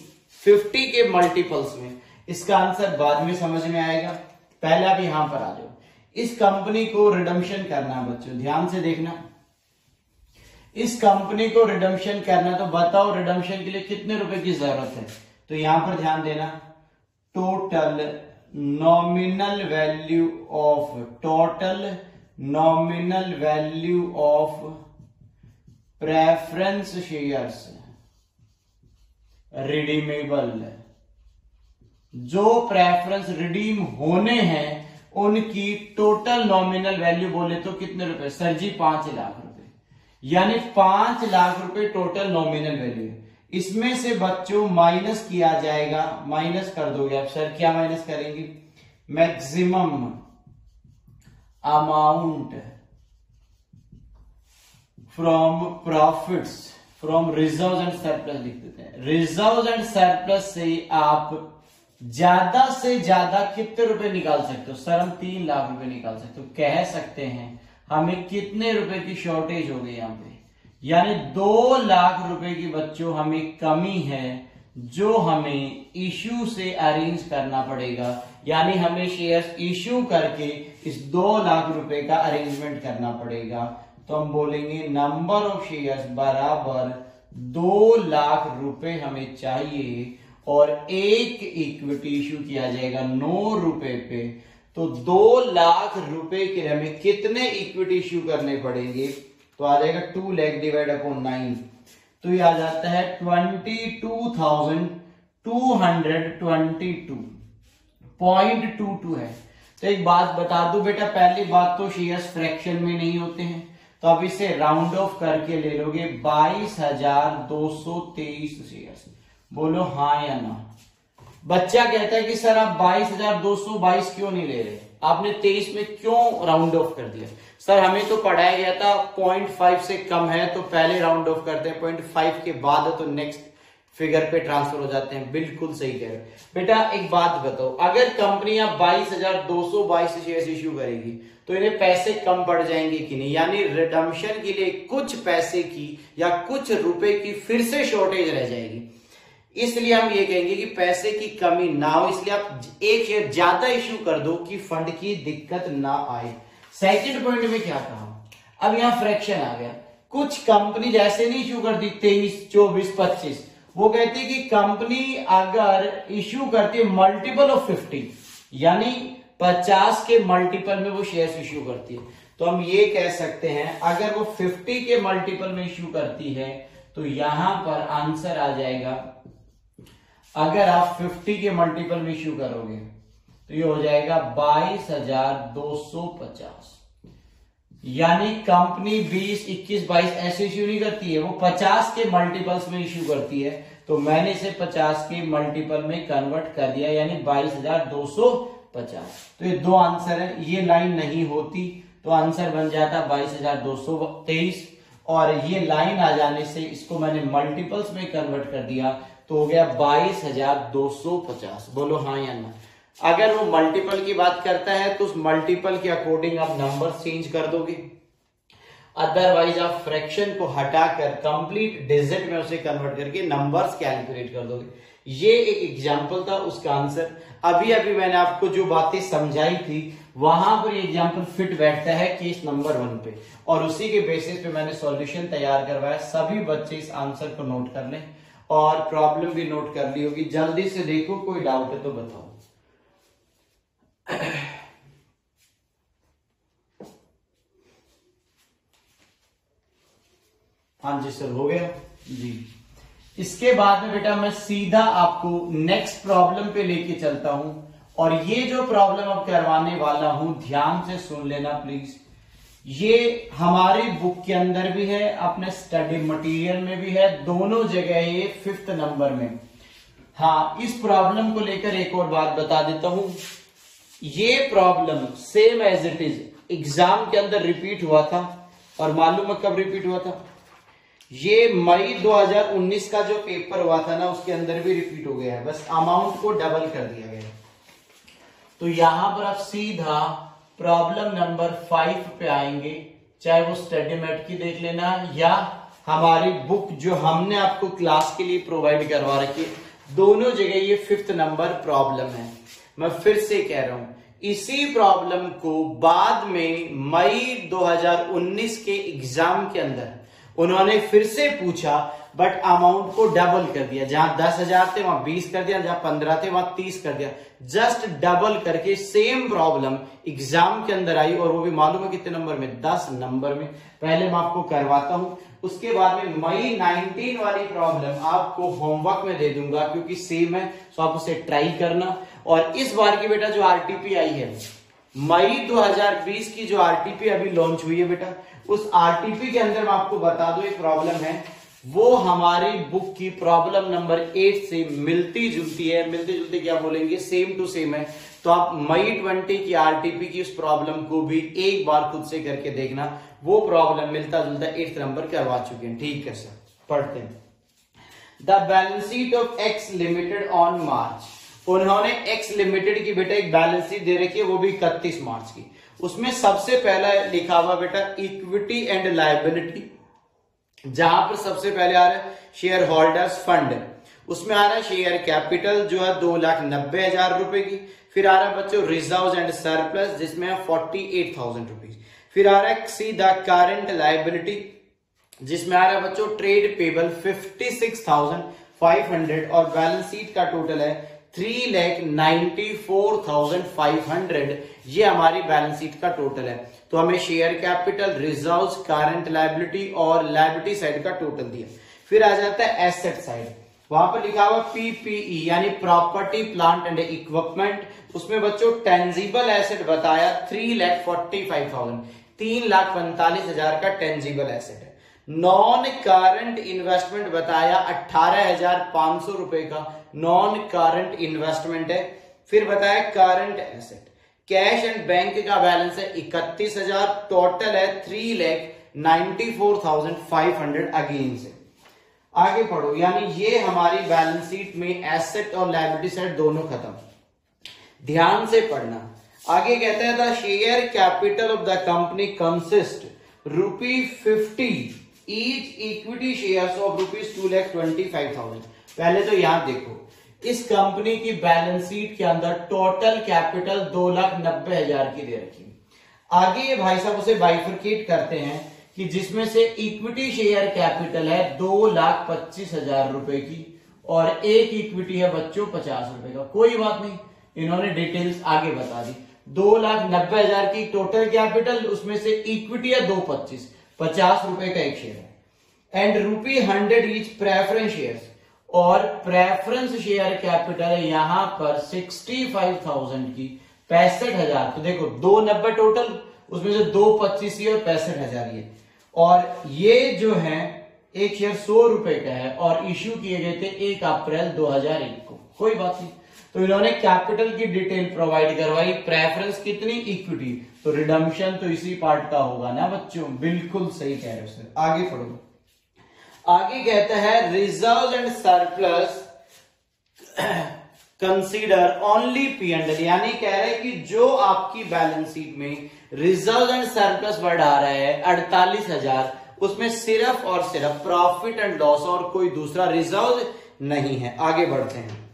50 के मल्टीपल्स में, इसका आंसर बाद में समझ में आएगा, पहले आप यहां पर आ जाओ। इस कंपनी को रिडम्पशन करना बच्चों, ध्यान से देखना। इस कंपनी को रिडम्पशन करना, तो बताओ रिडम्पशन के लिए कितने रुपए की जरूरत है। तो यहां पर ध्यान देना, total nominal value of preference shares redeemable. जो प्रेफरेंस रिडीम होने हैं उनकी टोटल नॉमिनल वैल्यू बोले तो कितने रुपए सर जी, 5 लाख रुपए, यानी 5 लाख रुपए टोटल नॉमिनल वैल्यू है। इसमें से बच्चों माइनस किया जाएगा, माइनस कर दोगे आप। सर क्या माइनस करेंगे? Maximum amount from profits from reserve and surplus लिख देते हैं। रिजर्व एंड सरप्लस से आप ज्यादा से ज्यादा कितने रुपए निकाल सकते हो? सर हम 3 लाख रुपए निकाल सकते हो। कह सकते हैं हमें कितने रुपए की शॉर्टेज हो गई यहाँ पे, यानी 2 लाख रुपए की बच्चों हमें कमी है, जो हमें इश्यू से अरेंज करना पड़ेगा। यानी हमें शेयर्स इश्यू करके इस 2 लाख रुपए का अरेंजमेंट करना पड़ेगा। तो हम बोलेंगे नंबर ऑफ शेयर्स बराबर 2 लाख रुपए हमें चाहिए और एक इक्विटी इश्यू किया जाएगा 9 रुपए पे। तो 2 लाख रुपए के लिए हमें कितने इक्विटी इश्यू करने पड़ेंगे? तो आ जाएगा 2 लाख डिवाइड अपॉन 9, तो ये आ जाता है 22,222.22 है। तो एक बात बता दूं बेटा, पहली बात तो शेयर्स फ्रैक्शन में नहीं होते हैं, तो अब इसे राउंड ऑफ करके ले लोगे 22,223 शेयर्स। बोलो हाँ या ना। बच्चा कहता है कि सर आप 22,222 क्यों नहीं ले रहे, आपने 23 में क्यों राउंड ऑफ कर दिया? सर हमें तो पढ़ाया गया था 0.5 से कम है तो पहले राउंड ऑफ करते हैं, 0.5 के बाद तो नेक्स्ट फिगर पे ट्रांसफर हो जाते हैं। बिल्कुल सही कह रहे हो बेटा। एक बात बताओ, अगर कंपनियां 22,222 शेयर इश्यू करेगी तो इन्हें पैसे कम पड़ जाएंगे कि नहीं? यानी रिडम्पशन के लिए कुछ पैसे की या कुछ रुपए की फिर से शॉर्टेज रह जाएगी। इसलिए हम ये कहेंगे कि पैसे की कमी ना हो, इसलिए आप एक शेयर ज्यादा इश्यू कर दो कि फंड की दिक्कत ना आए। सेकंड पॉइंट में क्या कहा, अब यहां फ्रैक्शन आ गया। कुछ कंपनी जैसे नहीं इश्यू कर दी 23, 24, 25, वो कहती है कि कंपनी अगर इश्यू करती है मल्टीपल ऑफ 50, यानी 50 के मल्टीपल में वो शेयर्स इश्यू करती है, तो हम ये कह सकते हैं अगर वो 50 के मल्टीपल में इश्यू करती है तो यहां पर आंसर आ जाएगा, अगर आप 50 के मल्टीपल में इश्यू करोगे तो ये हो जाएगा 22,250। यानी कंपनी 20, 21, 22 ऐसे इश्यू नहीं करती है, वो 50 के मल्टीपल्स में इश्यू करती है। तो मैंने इसे 50 के मल्टीपल में कन्वर्ट कर दिया, यानी 22,250। तो ये दो आंसर है। ये लाइन नहीं होती तो आंसर बन जाता 22,223, और ये लाइन आ जाने से इसको मैंने मल्टीपल्स में कन्वर्ट कर दिया तो हो गया 22,250। बोलो हाँ या ना। अगर वो मल्टीपल की बात करता है तो उस मल्टीपल के अकॉर्डिंग आप नंबर चेंज कर दोगे, अदरवाइज आप फ्रैक्शन को हटाकर कंप्लीट डिजिट में उसे कन्वर्ट करके नंबर्स कैलकुलेट कर दोगे। ये एक एग्जांपल था, उसका आंसर अभी अभी मैंने आपको जो बातें समझाई थी वहां पर ये एग्जांपल फिट बैठता है केस नंबर 1 पे, और उसी के बेसिस पे मैंने सॉल्यूशन तैयार करवाया। सभी बच्चे इस आंसर को नोट कर लें और प्रॉब्लम भी नोट कर ली होगी। जल्दी से देखो, कोई डाउट है तो बताओ। हाँ जी सर, हो गया जी। इसके बाद में बेटा मैं सीधा आपको नेक्स्ट प्रॉब्लम पे लेके चलता हूं, और ये जो प्रॉब्लम अब करवाने वाला हूं ध्यान से सुन लेना प्लीज। ये हमारी बुक के अंदर भी है, अपने स्टडी मटेरियल में भी है, दोनों जगह ये 5th नंबर में। हाँ, इस प्रॉब्लम को लेकर एक और बात बता देता हूं। ये problem same as it is exam के अंदर रिपीट हुआ था, और मालूम है कब रिपीट हुआ था? ये मई 2019 का जो पेपर हुआ था ना, उसके अंदर भी रिपीट हो गया है, बस अमाउंट को डबल कर दिया गया है। तो यहां पर आप सीधा प्रॉब्लम नंबर 5 पे आएंगे, चाहे वो स्टडी मेट की देख लेना या हमारी बुक जो हमने आपको क्लास के लिए प्रोवाइड करवा रखी है, दोनों जगह ये 5th नंबर प्रॉब्लम है। मैं फिर से कह रहा हूं, इसी प्रॉब्लम को बाद में मई 2019 के एग्जाम के अंदर उन्होंने फिर से पूछा, बट अमाउंट को डबल कर दिया। जहां 10,000 थे वहां 20 कर दिया, जहां 15 थे वहां 30 कर दिया, जस्ट डबल करके सेम प्रॉब्लम एग्जाम के अंदर आई, और वो भी मालूम है कितने नंबर में? 10 नंबर में। पहले मैं आपको करवाता हूं, उसके बाद में मई 19 वाली प्रॉब्लम आपको होमवर्क में दे दूंगा, क्योंकि सेम है, तो आप उसे ट्राई करना। और इस बार की बेटा जो आरटीपी आई है, मई 2020 की जो आरटीपी अभी लॉन्च हुई है बेटा, उस आरटीपी के अंदर मैं आपको बता दूं एक प्रॉब्लम है, वो हमारी बुक की प्रॉब्लम नंबर 8 से मिलती जुलती है। मिलती जुलती क्या बोलेंगे? सेम टू सेम है। तो आप मई 20 की आरटीपी की उस प्रॉब्लम को भी एक बार खुद से करके देखना, वो प्रॉब्लम मिलता जुलता 8th नंबर करवा चुके हैं। ठीक है सर, पढ़ते हैं। The balance sheet of x limited on March. उन्होंने एक्स लिमिटेड की बेटा एक बैलेंस शीट दे रखी है, वो भी 31 मार्च की। उसमें सबसे पहला लिखा हुआ बेटा इक्विटी एंड लायबिलिटी, जहां पर सबसे पहले आ रहा है शेयर होल्डर्स फंड, उसमें आ रहा है शेयर कैपिटल जो है 2,90,000 रुपए की। फिर आ रहा है बच्चों रिजर्व एंड सरप्लस, जिसमें है 48,000 रुपीज। फिर आ रहा है सीधा करंट लायबिलिटी, जिसमें आ रहा है बच्चों ट्रेड पेबल 56,500, और बैलेंस शीट का टोटल है 3,94,500। ये हमारी बैलेंस शीट का टोटल है। तो हमें share capital, reserves, current liability और लायबिलिटी साइड का टोटल दिया। फिर आ जाता है एसेट साइड, वहां पर लिखा हुआ पीपीई यानी प्रॉपर्टी प्लांट एंड इक्विपमेंट। उसमें बच्चों टेंजिबल एसेट बताया 3,45,000, 3,45,000 का टेंजिबल एसेट है। नॉन करंट इन्वेस्टमेंट बताया 18,500 रुपए का नॉन करंट इन्वेस्टमेंट है। फिर बताया current asset, cash and bank का बैलेंस है 31,000, टोटल है 3,94,500 अगेन से। आगे पढ़ो, यानी ये हमारी बैलेंस शीट में एसेट और लायबिलिटी साइड दोनों खत्म। ध्यान से पढ़ना। आगे कहता है the share capital of the company consist ₹50 each equity shares of ₹2,25,000। पहले तो यहां देखो, इस कंपनी की बैलेंस शीट के अंदर टोटल कैपिटल 2,90,000 की दे रखी है। आगे ये भाई साहब उसे बाइफरकेट करते हैं कि जिसमें से इक्विटी शेयर कैपिटल है 2,25,000 रुपए की, और एक इक्विटी है बच्चों 50 रुपए का। कोई बात नहीं, इन्होंने डिटेल्स आगे बता दी। 2,90,000 की टोटल कैपिटल, उसमें से इक्विटी है 2,25, 50 रुपए का एक शेयर है, एंड ₹100 ईच प्रेफरेंस शेयर, और प्रेफरेंस शेयर कैपिटल है यहां पर 65,000 की 65,000। तो देखो 290 टोटल, उसमें से 225 और 65,000 ये, और ये जो है एक शेयर 100 रुपए का है, और इश्यू किए गए थे 1 अप्रैल 2001 को। कोई बात नहीं, तो इन्होंने कैपिटल की डिटेल प्रोवाइड करवाई, प्रेफरेंस कितनी, इक्विटी, तो रिडम्पशन तो इसी पार्ट का होगा ना बच्चों। बिल्कुल सही कह रहे हो सर। आगे पढ़ो। आगे कहता है reserve and surplus consider only P&L, यानी कह रहे हैं कि जो आपकी बैलेंस शीट में रिजर्व एंड सरप्लस वर्ड आ रहा है 48,000, उसमें सिर्फ और सिर्फ प्रॉफिट एंड लॉस और कोई दूसरा रिजर्व नहीं है। आगे बढ़ते हैं।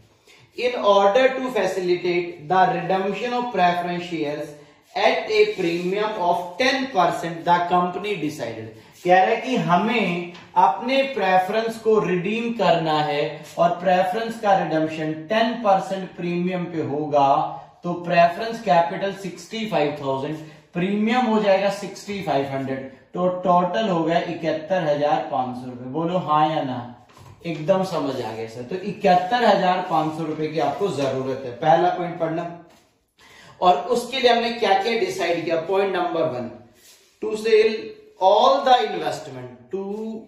In order to facilitate the redemption of preference shares at a premium of 10%, the company decided. कह रहा है कि हमें अपने प्रेफरेंस को रिडीम करना है, और प्रेफरेंस का रिडम्पशन 10% प्रीमियम पे होगा, तो प्रेफरेंस कैपिटल 65,000, प्रीमियम हो जाएगा 6,500, तो टोटल हो गया 71,500 रुपए। बोलो हाँ या ना, एकदम समझ आ गया सर। तो 71,500 रुपए की आपको जरूरत है, पहला पॉइंट पढ़ना। और उसके लिए हमने क्या क्या डिसाइड किया? Point number 1, to sell all the investment to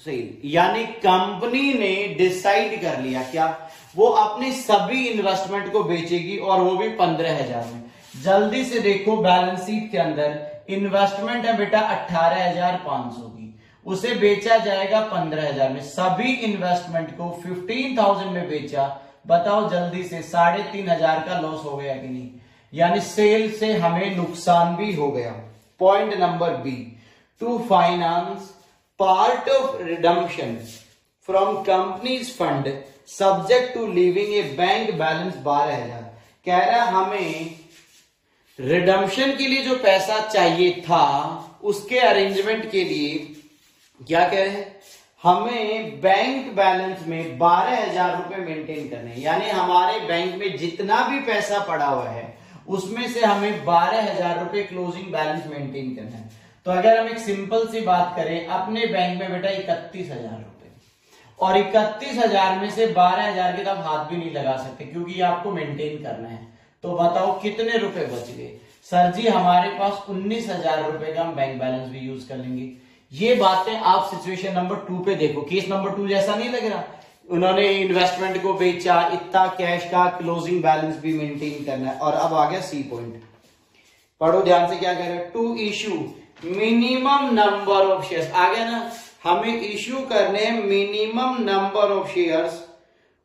sell, यानी कंपनी ने डिसाइड कर लिया क्या, वो अपनी सभी इन्वेस्टमेंट को बेचेगी, और वो भी 15,000 में। जल्दी से देखो बैलेंस शीट के अंदर इन्वेस्टमेंट है बेटा 18,500 की, उसे बेचा जाएगा 15,000 में। सभी इन्वेस्टमेंट को 15,000 में बेचा, बताओ जल्दी से 3,500 का लॉस हो गया कि नहीं, यानी सेल से हमें नुकसान भी हो गया। Point number B, to finance part of redemption from companies fund subject to leaving a bank balance 12,000। कह रहा हमें रिडम्पशन के लिए जो पैसा चाहिए था उसके अरेंजमेंट के लिए क्या कह रहे हैं, हमें बैंक बैलेंस में 12,000 रुपए मेंटेन करने हैं, यानी हमारे बैंक में जितना भी पैसा पड़ा हुआ है उसमें से हमें 12,000 रुपए क्लोजिंग बैलेंस मेंटेन करना है। तो अगर हम एक सिंपल सी बात करें, अपने बैंक में बेटा 31,000 रुपए, और 31,000 में से 12,000 के तो आप हाथ भी नहीं लगा सकते क्योंकि ये आपको मेंटेन करना है। तो बताओ कितने रुपए बच गए? सर जी हमारे पास 19,000 रुपए का हम बैंक बैलेंस भी यूज कर लेंगे। ये बातें आप सिचुएशन नंबर 2 पे देखो, केस नंबर 2 जैसा नहीं लग रहा? उन्होंने इन्वेस्टमेंट को बेचा, इतना कैश का क्लोजिंग बैलेंस भी मेंटेन करना है। और अब आ गया सी पॉइंट, पढ़ो ध्यान से क्या कह रहे हैं, to issue minimum number of shares. आ गया ना, हमें इश्यू करने minimum number of shares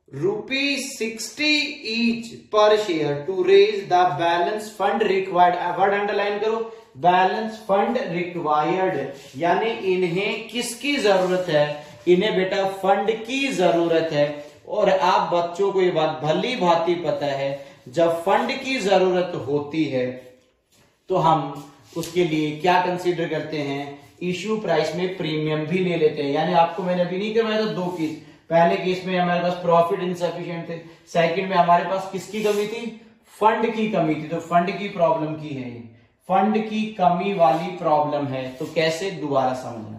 ₹60 each per share to raise the balance fund required. Word underline करो, बैलेंस फंड रिक्वायर्ड, यानी इन्हें किसकी जरूरत है? इन्हें बेटा फंड की जरूरत है। और आप बच्चों को ये बात भली भांति पता है, जब फंड की जरूरत होती है तो हम उसके लिए क्या कंसीडर करते हैं, इश्यू प्राइस में प्रीमियम भी ले लेते हैं। यानी आपको मैंने अभी नहीं करवाया था 2 केस, पहले केस में हमारे पास प्रॉफिट इनसफिशिएंट थे, सेकंड में हमारे पास किसकी कमी थी, फंड की कमी थी। तो फंड की प्रॉब्लम की है, फंड की कमी वाली प्रॉब्लम है। तो कैसे, दोबारा समझना।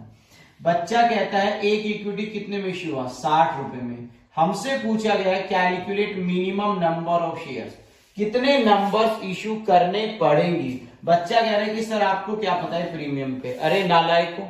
बच्चा कहता है एक इक्विटी कितने में इश्यू हुआ, 60 रुपए में। हमसे पूछा गया है calculate minimum number of shares, कितने नंबर्स इश्यू करने पड़ेंगे। बच्चा कह रहा है कि सर आपको क्या पता है प्रीमियम पे। अरे नालायको,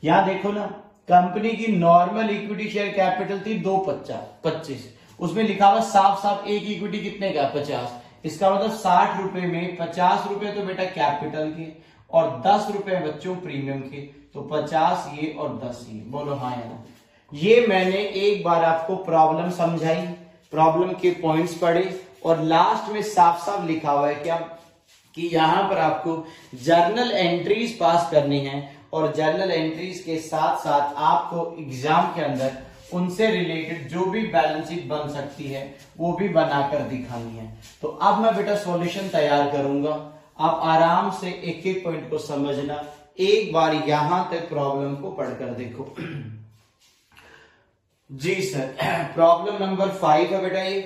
यहां देखो ना, कंपनी की नॉर्मल इक्विटी शेयर कैपिटल थी 225, उसमें लिखा हुआ साफ साफ एक इक्विटी कितने का, 50। इसका मतलब 60 रुपए में 50 रुपए तो बेटा कैपिटल के और 10 रुपए बच्चों प्रीमियम के, तो 50 ये और 10 ये। बोलो हाँ या ना। ये मैंने एक बार आपको प्रॉब्लम समझाई, प्रॉब्लम के पॉइंट्स पढ़े, और लास्ट में साफ साफ लिखा हुआ है क्या, कि यहां पर आपको जर्नल एंट्रीज पास करनी है, और जर्नल एंट्रीज के साथ साथ आपको एग्जाम के अंदर उनसे रिलेटेड जो भी बैलेंस शीट बन सकती है वो भी बनाकर दिखानी है। तो अब मैं बेटा सॉल्यूशन तैयार करूंगा, आप आराम से एक एक पॉइंट को समझना। एक बार यहां तक प्रॉब्लम को पढ़कर देखो। जी सर, प्रॉब्लम नंबर 5 है बेटा ये।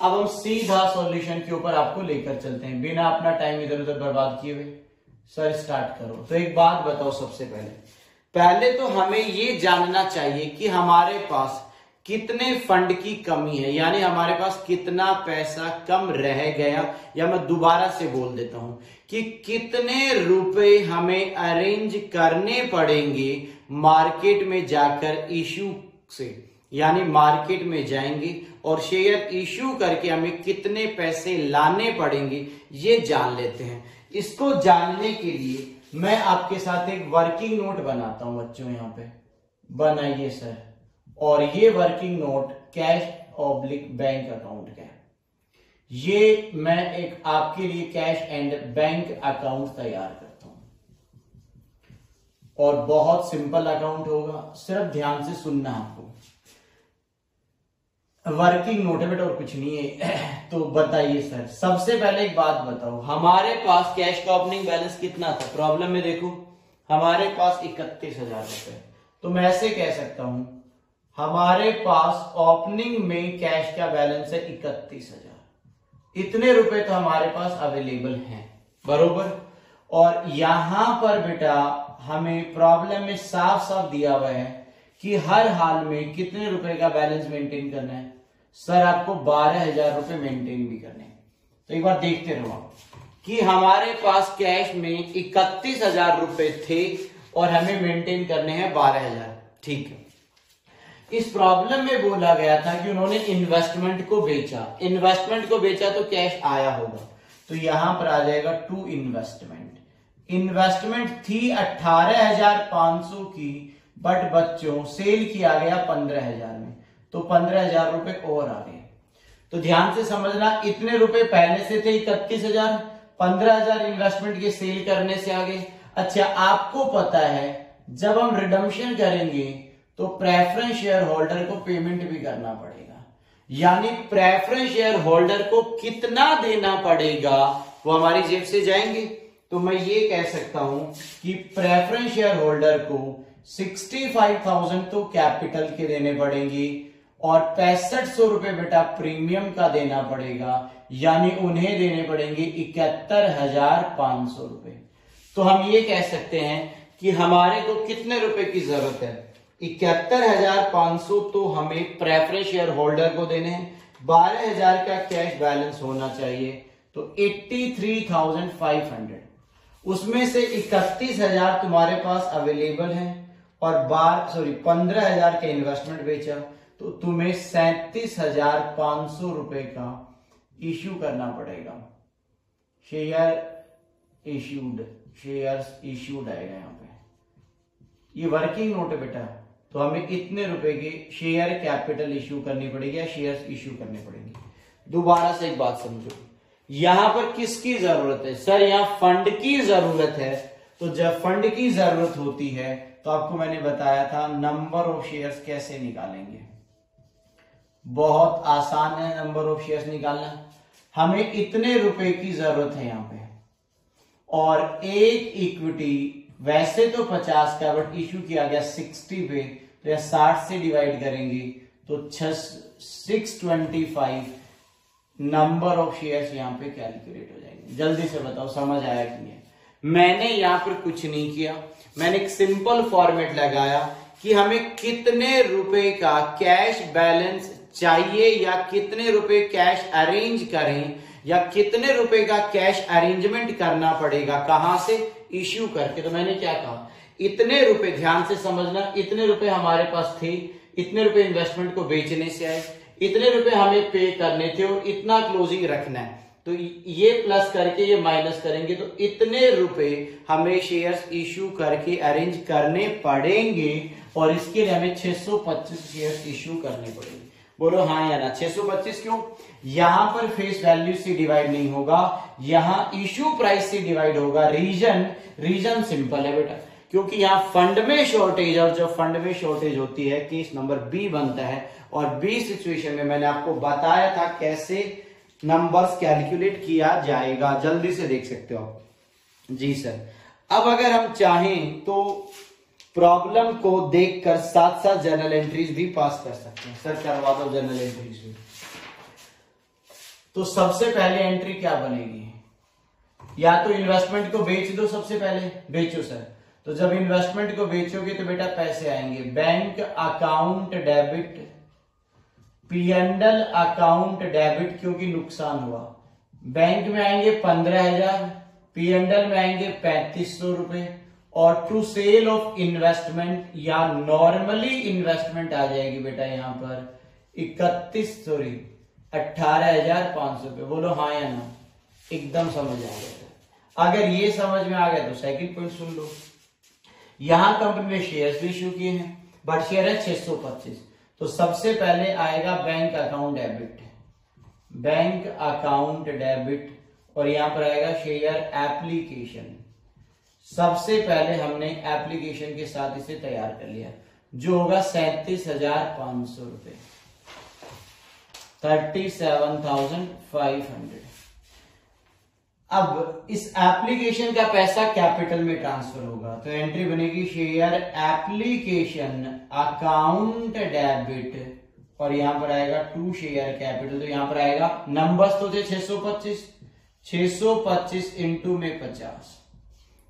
अब हम सीधा सॉल्यूशन के ऊपर आपको लेकर चलते हैं, बिना अपना टाइम इधर उधर बर्बाद किए हुए। सर स्टार्ट करो। तो एक बात बताओ, सबसे पहले तो हमें ये जानना चाहिए कि हमारे पास कितने फंड की कमी है, यानी हमारे पास कितना पैसा कम रह गया, या मैं दोबारा से बोल देता हूं कि कितने रुपए हमें अरेंज करने पड़ेंगे मार्केट में जाकर इश्यू से, यानी मार्केट में जाएंगे और शेयर इश्यू करके हमें कितने पैसे लाने पड़ेंगे ये जान लेते हैं। इसको जानने के लिए मैं आपके साथ एक वर्किंग नोट बनाता हूं बच्चों, यहां पे बनाइए सर। और ये working note cash oblique bank account का है। ये मैं एक आपके लिए कैश एंड बैंक अकाउंट तैयार करता हूं, और बहुत सिंपल अकाउंट होगा, सिर्फ ध्यान से सुनना आपको। वर्किंग नोट है बेटा और कुछ नहीं है। तो बताइए सर, सबसे पहले एक बात बताओ, हमारे पास कैश का ओपनिंग बैलेंस कितना था? प्रॉब्लम में देखो हमारे पास 31,000 रुपए। तो मैं ऐसे कह सकता हूं हमारे पास ओपनिंग में कैश का बैलेंस है 31,000। इतने रुपए तो हमारे पास अवेलेबल हैं, बरोबर। और यहां पर बेटा हमें प्रॉब्लम में साफ साफ दिया हुआ है कि हर हाल में कितने रुपए का बैलेंस मेंटेन करना है। सर आपको 12,000 रुपए मेंटेन भी करने हैं। तो एक बार देखते रहो कि हमारे पास कैश में 31,000 रुपए थे और हमें मेंटेन करने हैं 12,000। ठीक है, इस प्रॉब्लम में बोला गया था कि उन्होंने इन्वेस्टमेंट को बेचा, इन्वेस्टमेंट को बेचा तो कैश आया होगा। तो यहां पर आ जाएगा टू इन्वेस्टमेंट। इन्वेस्टमेंट थी 18,500 की, बट बच्चों सेल किया गया 15,000 में, तो 15,000 रुपए और आ गए। तो ध्यान से समझना, इतने रुपए पहले से थे 31,000, 15,000 इन्वेस्टमेंट के सेल करने से आ गए। अच्छा, आपको पता है जब हम रिडम्पशन करेंगे तो प्रेफरेंस शेयर होल्डर को पेमेंट भी करना पड़ेगा, यानी प्रेफरेंस शेयर होल्डर को कितना देना पड़ेगा वो हमारी जेब से जाएंगे। तो मैं ये कह सकता हूं कि प्रेफरेंस शेयर होल्डर को 65,000 तो कैपिटल के देने पड़ेंगे और 6500 रुपए बेटा प्रीमियम का देना पड़ेगा, यानी उन्हें देने पड़ेंगे 71,500 रुपए। तो हम ये कह सकते हैं कि हमारे को कितने रुपए की जरूरत है, 71,500 तो हमें प्रेफरेंस शेयर होल्डर को देने हैं, 12,000 का कैश बैलेंस होना चाहिए, तो 83,500, उसमें से 31,000 तुम्हारे पास अवेलेबल है और 15,000 का इन्वेस्टमेंट बेचा, तो तुम्हें 37,500 रुपए का इश्यू करना पड़ेगा। शेयर्स इश्यूड आएगा यहाँ पे, ये वर्किंग नोट है बेटा, तो हमें इतने रुपए की शेयर कैपिटल इश्यू करनी पड़ेगी या शेयर्स इश्यू करने पड़ेंगे। दोबारा से एक बात समझो, यहां पर किसकी जरूरत है? सर यहाँ फंड की जरूरत है। तो जब फंड की जरूरत होती है तो आपको मैंने बताया था नंबर ऑफ शेयर्स कैसे निकालेंगे, बहुत आसान है नंबर ऑफ शेयर्स निकालना। हमें इतने रुपए की जरूरत है यहाँ पे, और एक इक्विटी वैसे तो 50 का, बट इश्यू किया गया 60 पे, तो 60 से डिवाइड करेंगे तो 625 नंबर ऑफ शेयर्स यहाँ पे कैलकुलेट हो जाएंगे। जल्दी से बताओ समझ आया कि नहीं? मैंने यहाँ पर कुछ नहीं किया, मैंने एक सिंपल फॉर्मेट लगाया कि हमें कितने रुपए का कैश बैलेंस चाहिए या कितने रुपए कैश अरेंज करें या कितने रुपए का कैश अरेंजमेंट करना पड़ेगा, कहां से? इश्यू करके। तो मैंने क्या कहा, इतने रुपए, ध्यान से समझना, इतने रुपए हमारे पास थे, इतने रुपए इन्वेस्टमेंट को बेचने से आए, इतने रुपए हमें पे करने थे और इतना क्लोजिंग रखना है, तो ये प्लस करके ये माइनस करेंगे, तो इतने रुपए हमें शेयर्स इश्यू करके अरेंज करने पड़ेंगे और इसके लिए हमें 625 शेयर्स इश्यू करने पड़ेंगे। बोलो हाँ या ना? 625 क्यों? यहां पर फेस वैल्यू से डिवाइड नहीं होगा, यहां इश्यू प्राइस से डिवाइड होगा। रीजन सिंपल है बेटा, क्योंकि यहां फंड में शॉर्टेज, और जब फंड में शॉर्टेज होती है केस नंबर बी बनता है, और बी सिचुएशन में मैंने आपको बताया था कैसे नंबर्स कैलकुलेट किया जाएगा। जल्दी से देख सकते हो आप। जी सर, अब अगर हम चाहें तो प्रॉब्लम को देखकर साथ साथ जर्नल एंट्रीज भी पास कर सकते हैं। सर करवा दो जर्नल एंट्रीज भी। तो सबसे पहले एंट्री क्या बनेगी? या तो इन्वेस्टमेंट को बेच दो, सबसे पहले बेचो सर। तो जब इन्वेस्टमेंट को बेचोगे तो बेटा पैसे आएंगे, bank account debit, P&L account debit, क्योंकि नुकसान हुआ। बैंक में आएंगे 15,000, P&L में आएंगे 3,500 रुपए, और टू सेल ऑफ इन्वेस्टमेंट या नॉर्मली इन्वेस्टमेंट आ जाएगी बेटा यहाँ पर 18,500 रुपए। बोलो हाँ या ना? एकदम समझ आ गया। अगर ये समझ में आ गया तो सेकंड पॉइंट सुन लो। यहां कंपनी ने शेयर्स भी इश्यू किए हैं, बट शेयर है 625, तो सबसे पहले आएगा bank account debit, bank account debit, और यहां पर आएगा शेयर एप्लीकेशन। सबसे पहले हमने एप्लीकेशन के साथ इसे तैयार कर लिया, जो होगा 37,500 रुपए, 37,500। अब इस एप्लीकेशन का पैसा कैपिटल में ट्रांसफर होगा, तो एंट्री बनेगी शेयर एप्लीकेशन अकाउंट डेबिट, और यहां पर आएगा टू शेयर कैपिटल। तो यहां पर आएगा, नंबर्स तो थे 625 इंटू में 50,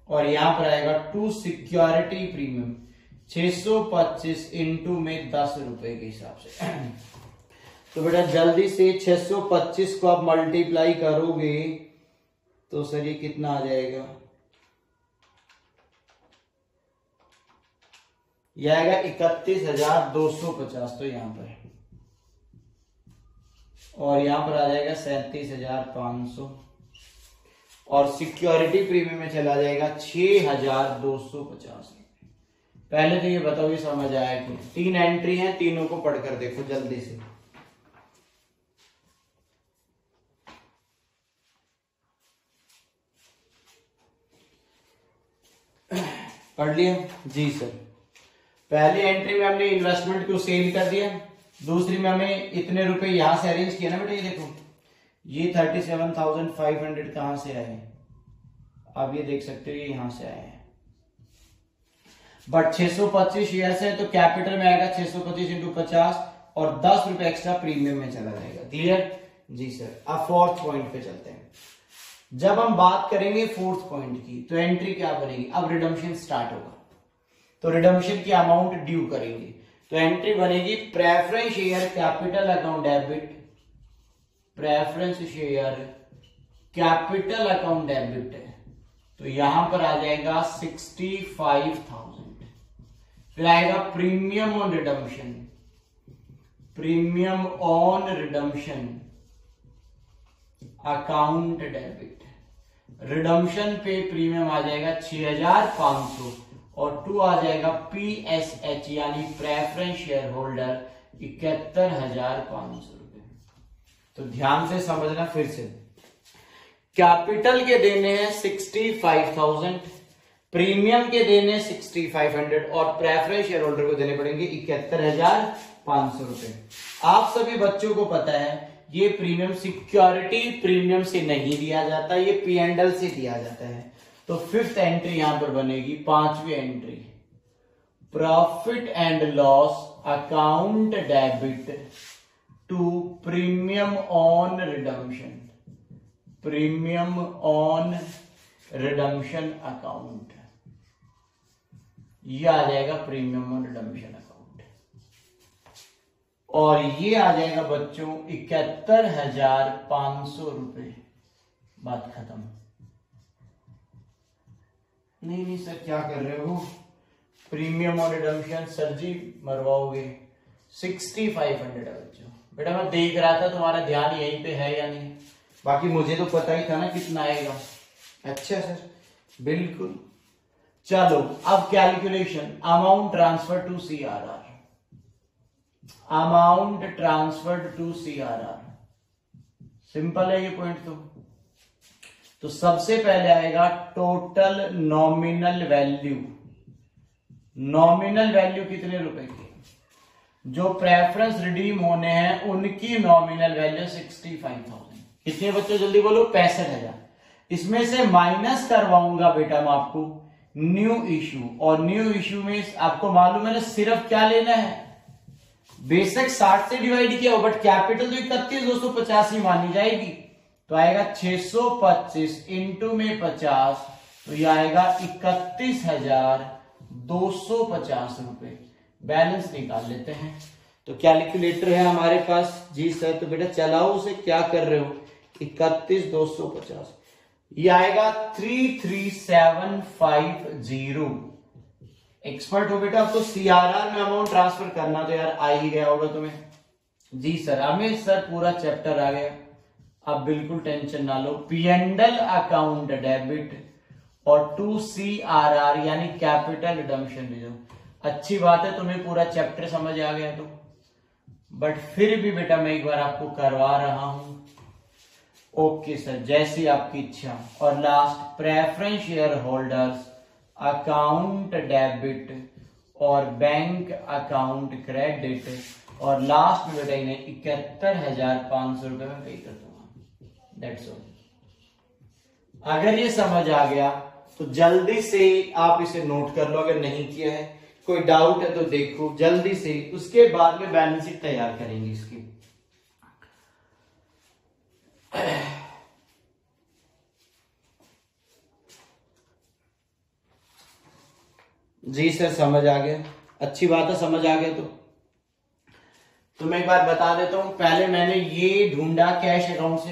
और यहां पर आएगा टू सिक्योरिटी प्रीमियम 625 इंटू में 10 रुपए के हिसाब से। तो बेटा जल्दी से 625 को आप मल्टीप्लाई करोगे तो सर ये कितना आ जाएगा? यह आएगा 31,250, तो यहां पर, और यहां पर आ जाएगा 37,500, और सिक्योरिटी प्रीमियम में चला जाएगा 6,250। पहले तो ये बताओ, ये समझ आया कि 3 एंट्री है, तीनों को पढ़कर देखो जल्दी से। पढ़ लिया जी सर। पहली एंट्री में हमने इन्वेस्टमेंट को सेल कर दिया, दूसरी में हमें इतने रुपए यहां से अरेंज किया ना बेटा, ये देखो ये 37,500 कहां से आए, आप ये देख सकते हो ये यहां से आए हैं। बट 625 शेयर है तो कैपिटल में आएगा 625 इंटू 50 और 10 रुपए एक्स्ट्रा प्रीमियम में चला जाएगा। क्लियर जी सर। अब फोर्थ पॉइंट पे चलते हैं। जब हम बात करेंगे फोर्थ पॉइंट की तो एंट्री क्या बनेगी, अब रिडम्पशन स्टार्ट होगा तो रिडम्पशन की अमाउंट ड्यू करेंगे, तो एंट्री बनेगी preference share capital account debit, preference share capital account debit है तो यहां पर आ जाएगा 65,000। फिर आएगा premium on redemption, premium on redemption account debit, redemption पे प्रीमियम आ जाएगा 6,500 और 2 आ जाएगा PSH यानी प्रेफरेंस शेयर होल्डर 71,500 रुपए। तो ध्यान से समझना फिर से, कैपिटल के देने हैं 65,000, प्रीमियम के देने 6,500 और प्रेफरेंस शेयर होल्डर को देने पड़ेंगे 71,500 रुपए। आप सभी बच्चों को पता है ये प्रीमियम सिक्योरिटी प्रीमियम से नहीं दिया जाता, ये P&L से दिया जाता है। तो फिफ्थ एंट्री यहां पर बनेगी, पांचवी entry profit and loss account debit to premium on redemption, premium on redemption account, ये आ जाएगा प्रीमियम ऑन रिडम्पशन अकाउंट और ये आ जाएगा बच्चों 71,500 रुपए। बात खत्म। नहीं सर क्या कर रहे हो, प्रीमियम और रिडम्पशन सर जी मरवाओगे, 6,500 है बच्चों। बेटा मैं देख रहा था तुम्हारा ध्यान यहीं पे है या नहीं, बाकी मुझे तो पता ही था ना कितना आएगा। अच्छा सर बिल्कुल। चलो अब calculation, amount transfer to CRR, amount transferred to CRR, simple है ये पॉइंट। तो सबसे पहले आएगा total nominal value, nominal value कितने रुपए की, जो प्रेफरेंस रिडीम होने हैं उनकी नॉमिनल वैल्यू 65,000। कितने बच्चों जल्दी बोलो, 65,000। इसमें से माइनस करवाऊंगा बेटा मैं आपको न्यू इश्यू, और न्यू इश्यू में आपको मालूम है ना सिर्फ क्या लेना है, बेसिक 60 से डिवाइड किया हो, बट कैपिटल तो 31,250 ही मानी जाएगी। तो आएगा 625 इंटू में 50 तो ये आएगा 31,250 रुपए। बैलेंस निकाल लेते हैं। तो कैलकुलेटर है हमारे पास जी सर, तो बेटा चलाओ उसे, क्या कर रहे हो, 31,250 ये आएगा 33,750। एक्सपर्ट हो बेटा, अब तो CRR में अमाउंट ट्रांसफर करना तो यार आ ही गया होगा तुम्हें। जी सर हमें सर पूरा चैप्टर आ गया, अब बिल्कुल टेंशन ना लो। P&L अकाउंट डेबिट और टू CRR यानी कैपिटल रिडम्पशन रिजर्व। अच्छी बात है तुम्हें पूरा चैप्टर समझ आ गया तो, बट फिर भी बेटा मैं एक बार आपको करवा रहा हूं। ओके सर जैसी आपकी इच्छा। और last preference share holders account debit और बैंक अकाउंट क्रेडिट, और लास्ट में बेटा इन्हें 71,500 रुपए में पे कर दूंगा। That's all. अगर ये समझ आ गया तो जल्दी से आप इसे नोट कर लो, अगर नहीं किया है कोई डाउट है तो देखो जल्दी से, उसके बाद में बैलेंस शीट तैयार करेंगे इसकी। जी सर समझ आ गया, अच्छी बात है समझ आ गया। तो मैं एक बार बता देता हूं, पहले मैंने ये ढूंढा कैश अकाउंट से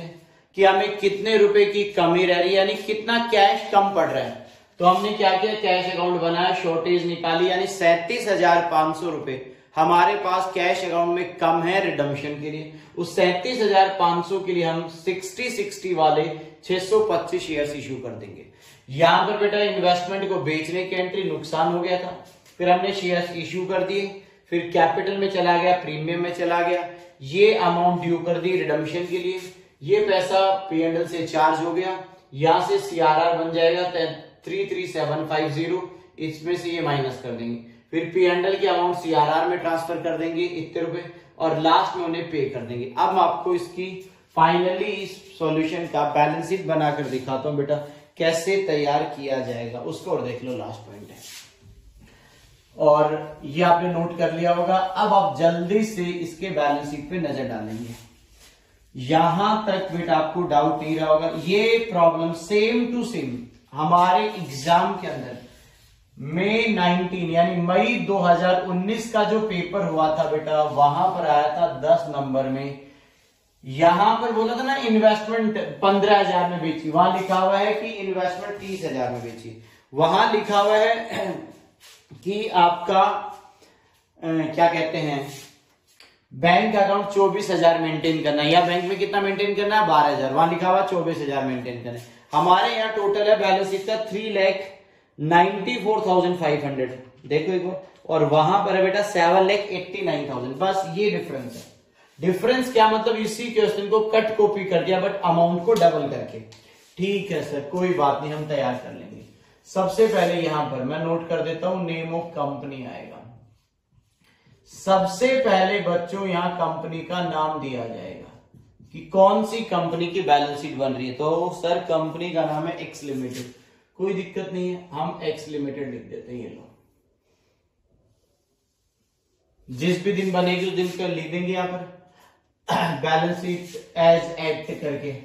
कि हमें कितने रुपए की कमी रह रही है, यानी कितना कैश कम पड़ रहा है। तो हमने क्या किया, कैश अकाउंट बनाया, शॉर्टेज निकाली, यानी 37,500 रुपए हमारे पास कैश अकाउंट में कम है रिडम्पशन के लिए, उस 37,500 के लिए हम 60 वाले 625 शेयर्स इश्यू कर देंगे। यहां पर बेटा इन्वेस्टमेंट को बेचने की एंट्री नुकसान हो गया था, फिर हमने शेयर्स इश्यू कर दिए, फिर कैपिटल में चला गया, प्रीमियम में चला गया, ये अमाउंट ड्यू कर दी रिडम्पशन के लिए, ये पैसा P&L से चार्ज हो गया, यहां से CRR बन जाएगा 33750, इसमें से ये माइनस कर देंगे, फिर P&L की अमाउंट CRR में ट्रांसफर कर देंगे इतने रुपए, और लास्ट में उन्हें पे कर देंगे। अब मैं आपको इसकी फाइनली इस सॉल्यूशन का बैलेंस शीट बनाकर दिखाता हूं बेटा कैसे तैयार किया जाएगा उसको, और देख लो लास्ट पॉइंट है, और ये आपने नोट कर लिया होगा। अब आप जल्दी से इसके बैलेंस शीट पे नजर डालेंगे। यहां तक बेटा आपको डाउट नहीं रहा होगा, ये प्रॉब्लम सेम टू सेम हमारे एग्जाम के अंदर मई 19 यानी मई 2019 का जो पेपर हुआ था बेटा, वहां पर आया था 10 नंबर में। यहां पर बोला था ना इन्वेस्टमेंट 15,000 में बेची, वहां लिखा हुआ है कि इन्वेस्टमेंट 30,000 में बेची, वहां लिखा हुआ है कि आपका क्या कहते हैं बैंक अकाउंट 24,000 मेंटेन करना है, या बैंक में कितना मेंटेन करना है 12,000, वहां लिखा हुआ 24,000 मेंटेन करना है। हमारे यहाँ टोटल है बैलेंस शीट का 3,94,500, देखो एक बार, और वहां पर है बेटा 7,89,000, बस ये डिफरेंस है। डिफरेंस क्या मतलब, इसी क्वेश्चन को कट कॉपी कर दिया बट अमाउंट को डबल करके। ठीक है सर, कोई बात नहीं, हम तैयार कर लेंगे। सबसे पहले यहां पर मैं नोट कर देता हूं, नेम ऑफ कंपनी आएगा। सबसे पहले बच्चों यहां कंपनी का नाम दिया जाएगा कि कौन सी कंपनी की बैलेंस शीट बन रही है। तो सर कंपनी का नाम है एक्स लिमिटेड, कोई दिक्कत नहीं है, हम एक्स लिमिटेड लिख देते हैं। ये लो, जिस भी दिन बनेगी उस दिन का लिख देंगे यहां पर बैलेंस शीट एज एक्ट करके।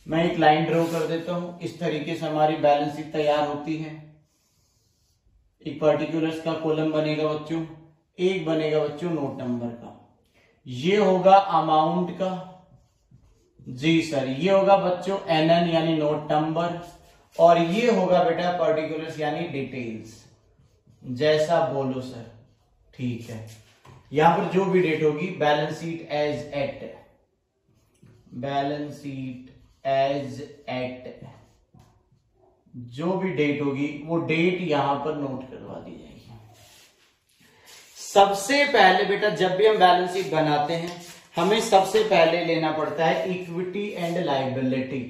मैं एक लाइन ड्रॉ कर देता हूं, इस तरीके से हमारी बैलेंस शीट तैयार होती है। एक पर्टिकुलर्स का कॉलम बनेगा बच्चों, एक बनेगा बच्चों नोट नंबर का, ये होगा अमाउंट का, जी सर, ये होगा बच्चों NN यानी नोट नंबर, और ये होगा बेटा पर्टिकुलर्स यानी डिटेल्स, जैसा बोलो सर। ठीक है, यहां पर जो भी डेट होगी balance sheet as at, balance sheet as at, जो भी डेट होगी वो डेट यहां पर नोट करवा दी जाएगी। सबसे पहले बेटा जब भी हम बैलेंस शीट बनाते हैं हमें सबसे पहले लेना पड़ता है इक्विटी एंड लायबिलिटी।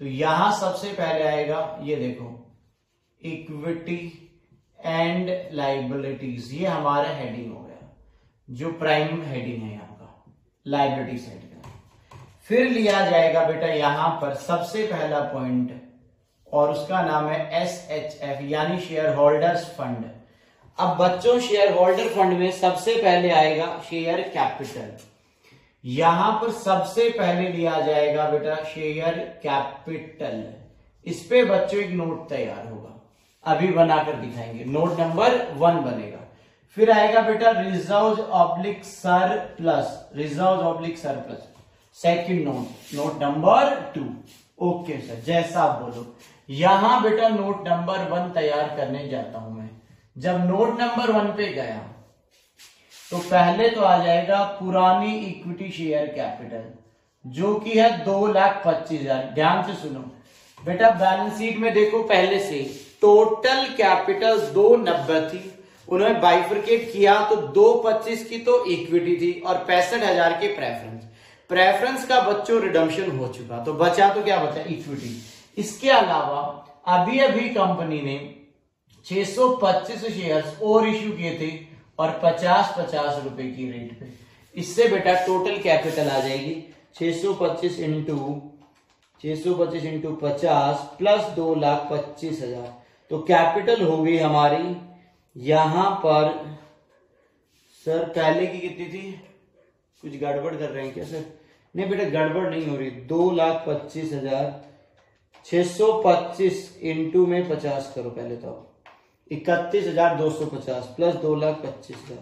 तो यहां सबसे पहले आएगा, ये देखो, इक्विटी एंड लायबिलिटीज, ये हमारा हेडिंग हो गया, जो प्राइम हेडिंग है यहाँ का, लायबिलिटी साइड का। फिर लिया जाएगा बेटा यहां पर सबसे पहला पॉइंट, और उसका नाम है SHF यानी शेयर होल्डर्स फंड। अब बच्चों शेयर होल्डर फंड में सबसे पहले आएगा शेयर कैपिटल, यहां पर सबसे पहले लिया जाएगा बेटा शेयर कैपिटल। इस पे बच्चों एक नोट तैयार होगा, अभी बनाकर दिखाएंगे, नोट नंबर 1 बनेगा। फिर आएगा बेटा reserve oblique surplus, reserve oblique surplus, second note, note number 2। Okay sir, जैसा आप बोलो। यहां बेटा नोट नंबर 1 तैयार करने जाता हूं मैं। जब नोट नंबर 1 पे गया तो पहले तो आ जाएगा पुरानी इक्विटी शेयर कैपिटल, जो कि है 2,25,000। ध्यान से सुनो बेटा, बैलेंस शीट में देखो पहले से टोटल कैपिटल 290 थी, उन्होंने बाइफरकेट किया तो 225 की तो इक्विटी थी और 65,000 के प्रेफरेंस। प्रेफरेंस का बच्चों रिडम्पशन हो चुका, तो बचा तो क्या बचा, इक्विटी। इसके अलावा अभी अभी कंपनी ने 625 शेयर्स और इश्यू किए थे और 50-50 रुपए की रेट पे। इससे बेटा टोटल कैपिटल आ जाएगी 625 इंटू 50 प्लस 2,25,000। तो कैपिटल हो गई हमारी यहां पर, सर पहले की कितनी थी, कुछ गड़बड़ कर रहे हैं क्या सर? नहीं बेटा गड़बड़ नहीं हो रही, 2,25,000, 625 इंटू में 50 करो पहले, तो 31,250 प्लस 2,25,000,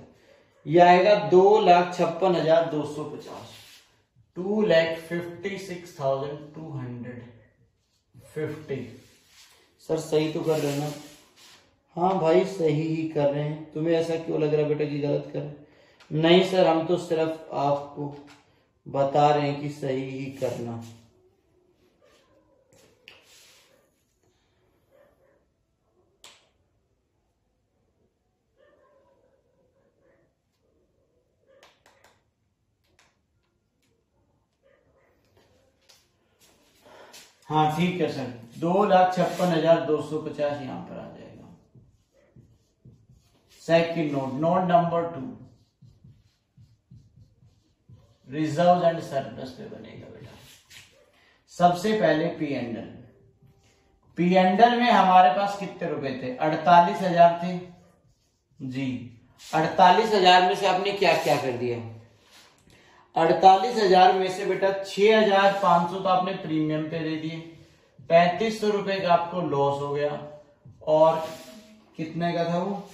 यह आएगा 2,56,250, 2,56,250। सर सही तो कर रहे हैं ना? हाँ भाई सही ही कर रहे हैं। तुम्हें ऐसा क्यों लग रहा है बेटा कि गलत कर रहे हैं? नहीं सर, हम तो सिर्फ आपको बता रहे हैं कि सही ही करना। हाँ ठीक है सर, 2,56,250 यहां पर आ जाएगा। Second note, note number 2, reserve and surplus पे बनेगा बेटा। सबसे पहले P and L. P and L में हमारे पास कितने रुपए थे? 48,000 थे जी। 48,000 में से आपने क्या क्या कर दिया? 48,000 में से बेटा 6,500 तो आपने प्रीमियम पे दे दिए, 3,500 रुपए का आपको लॉस हो गया, और कितने का था वो?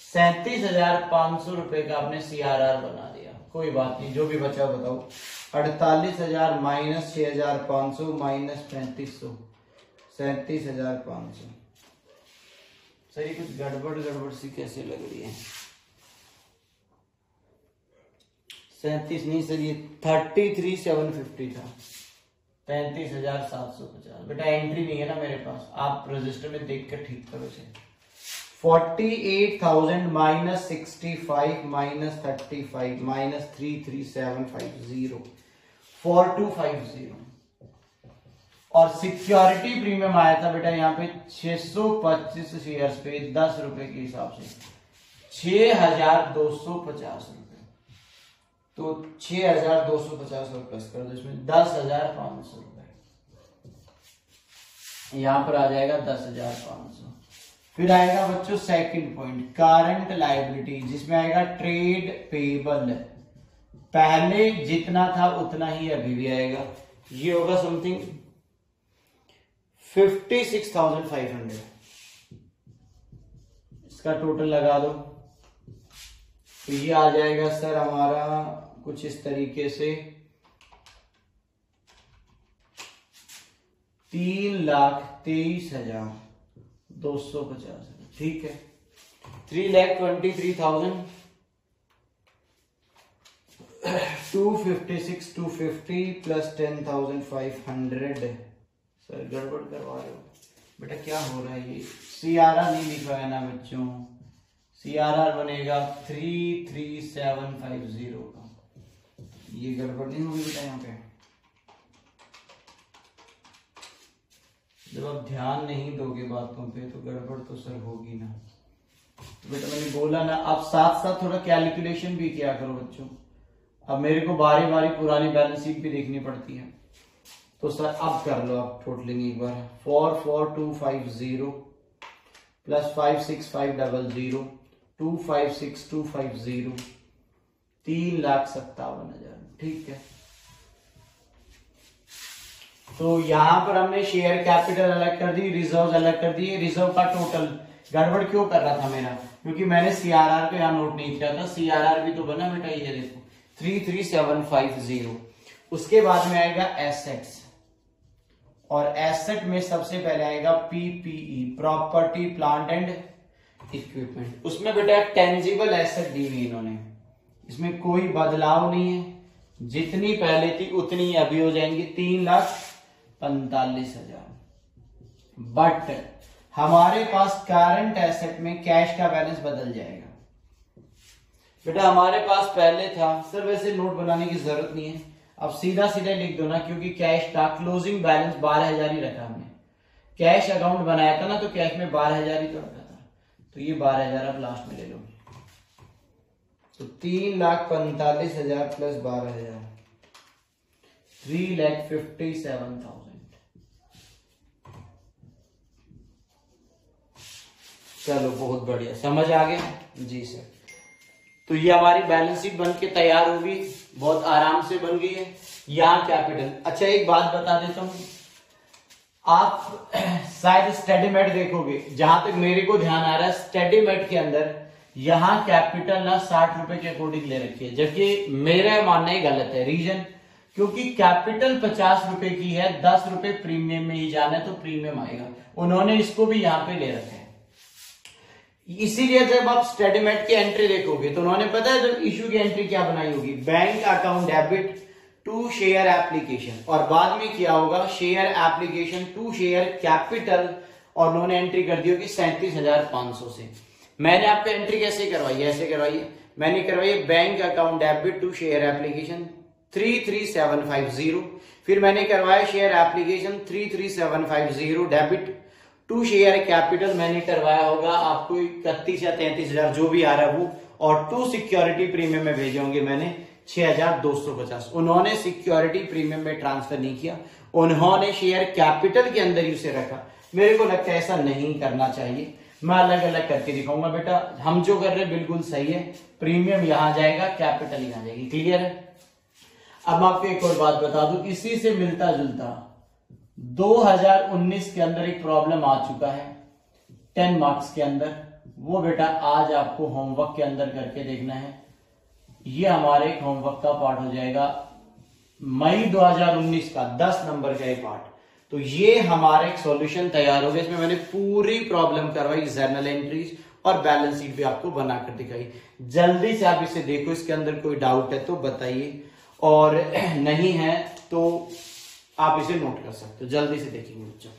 37,500 रुपए का आपने CRR बना दिया। कोई बात नहीं, जो भी बचा बताओ। 48,000 माइनस 6,500 माइनस 3,500, 37,500। सर ये कुछ गड़बड़ सी कैसे लग रही है? 37 नहीं सर, ये 33,750 था, 33,750। बेटा एंट्री नहीं है ना मेरे पास, आप रजिस्टर में देख कर ठीक करो इसे। 48,000 माइनस 65 माइनस 35 माइनस 33750, 4250। और सिक्योरिटी प्रीमियम आया था बेटा यहाँ पे 625 शेयर्स पे 10 रुपए के हिसाब से 6,250 रुपए। तो 6,250 रुपए प्लस कर दो इसमें 10,500 रुपए, यहां पर आ जाएगा 10,500। फिर आएगा बच्चों सेकंड पॉइंट, करंट लायबिलिटी, जिसमें आएगा ट्रेड पेबल। पहले जितना था उतना ही अभी भी आएगा, ये होगा समथिंग 56,500। इसका टोटल लगा दो तो ये आ जाएगा सर हमारा कुछ इस तरीके से 3,23,250। ठीक है, 3,23,000 256,250 प्लस 10,500। सर गड़बड़ करवा रहे हो बेटा, क्या हो रहा है? ये CRR नहीं लिखा है ना बच्चों। CRR बनेगा 33,750 का। ये गड़बड़ नहीं होगी बेटा यहाँ पे? जब आप ध्यान नहीं दोगे बातों पे तो गड़बड़ तो सर होगी ना। तो बेटा मैंने बोला ना, आप साथ साथ थोड़ा कैलकुलेशन भी किया करो बच्चों। अब मेरे को बारी बारी पुरानी बैलेंस शीट भी देखनी पड़ती है, तो सर अब कर लो आप टोटलिंग एक बार। 4,4,250 प्लस 5,6,500 2,56,250 3,57,000। ठीक है, तो यहां पर हमने शेयर कैपिटल अलग कर दी, रिजर्व अलग कर दिए। रिजर्व का टोटल गड़बड़ क्यों कर रहा था मेरा? क्योंकि मैंने CRR को यहां नोट नहीं किया था। CRR भी तो बना बेटा, ये देखो 33,750। उसके बाद में आएगा एसेट्स, और एसेट में सबसे पहले आएगा PPE, property plant and equipment. उसमें बेटा टेंजिबल एसेट दी हुई इन्होंने, इसमें कोई बदलाव नहीं है, जितनी पहले थी उतनी अभी हो जाएंगी 3,45,000। बट हमारे पास करंट एसेट में कैश का बैलेंस बदल जाएगा। बेटा हमारे पास पहले था सर, वैसे नोट बनाने की जरूरत नहीं है, अब सीधा सीधा लिख दो ना, क्योंकि कैश का क्लोजिंग बैलेंस 12,000 ही रखा हमने। कैश अकाउंट बनाया था ना, तो कैश में 12,000 ही तो रखा था, तो ये 12,000 आप लास्ट में ले लो। तो 3,45,000 प्लस 12,000 3,57,000। चलो बहुत बढ़िया, समझ आ गया जी सर। तो ये हमारी बैलेंस शीट बन के तैयार होगी, बहुत आराम से बन गई है। यहाँ कैपिटल। अच्छा एक बात बता देता हूं, आप शायद स्टडीमेट देखोगे, जहां तक मेरे को ध्यान आ रहा है स्टडीमेट के अंदर यहाँ कैपिटल ना 60 रुपए के अकॉर्डिंग ले रखी है, जबकि मेरा मानना ही गलत है। रीजन, क्योंकि कैपिटल 50 रुपए की है, 10 रुपए प्रीमियम में ही जाना है तो प्रीमियम आएगा। उन्होंने इसको भी यहाँ पे ले रखा है। इसीलिए जब आप स्टेटमेंट की एंट्री देखोगे तो उन्होंने पता है जब इशू की एंट्री क्या बनाई होगी, bank account debit to share application, और बाद में किया होगा share application to share capital, और उन्होंने एंट्री कर दी होगी 37,500 से। मैंने आपको एंट्री कैसे करवाई है, ऐसे करवाई है, मैंने करवाई है bank account debit to share application 33750, फिर मैंने करवाया share application 33750 debit to share capital, मैंने करवाया होगा आपको 31 या 33,000 जो भी आ रहा है वो, और टू सिक्योरिटी प्रीमियम में भेजे होंगे मैंने 6,250। उन्होंने सिक्योरिटी प्रीमियम में ट्रांसफर नहीं किया, उन्होंने शेयर कैपिटल के अंदर ही उसे रखा। मेरे को लगता है ऐसा नहीं करना चाहिए, मैं अलग अलग करके दिखाऊंगा बेटा। हम जो कर रहे हैं बिल्कुल सही है, प्रीमियम यहां जाएगा, कैपिटल यहां जाएगी, क्लियर है। अब आपको एक और बात बता दूं, इसी से मिलता जुलता 2019 के अंदर एक प्रॉब्लम आ चुका है 10 मार्क्स के अंदर, वो बेटा आज आपको होमवर्क के अंदर करके देखना है। ये हमारे होमवर्क का पार्ट हो जाएगा, मई 2019 का 10 नंबर का एक पार्ट। तो ये हमारा एक सॉल्यूशन तैयार हो गया, इसमें मैंने पूरी प्रॉब्लम करवाई, जर्नल एंट्रीज और बैलेंस शीट भी आपको बनाकर दिखाई। जल्दी से आप इसे देखो, इसके अंदर कोई डाउट है तो बताइए, और नहीं है तो आप इसे नोट कर सकते हो। जल्दी से देखेंगे बच्चों।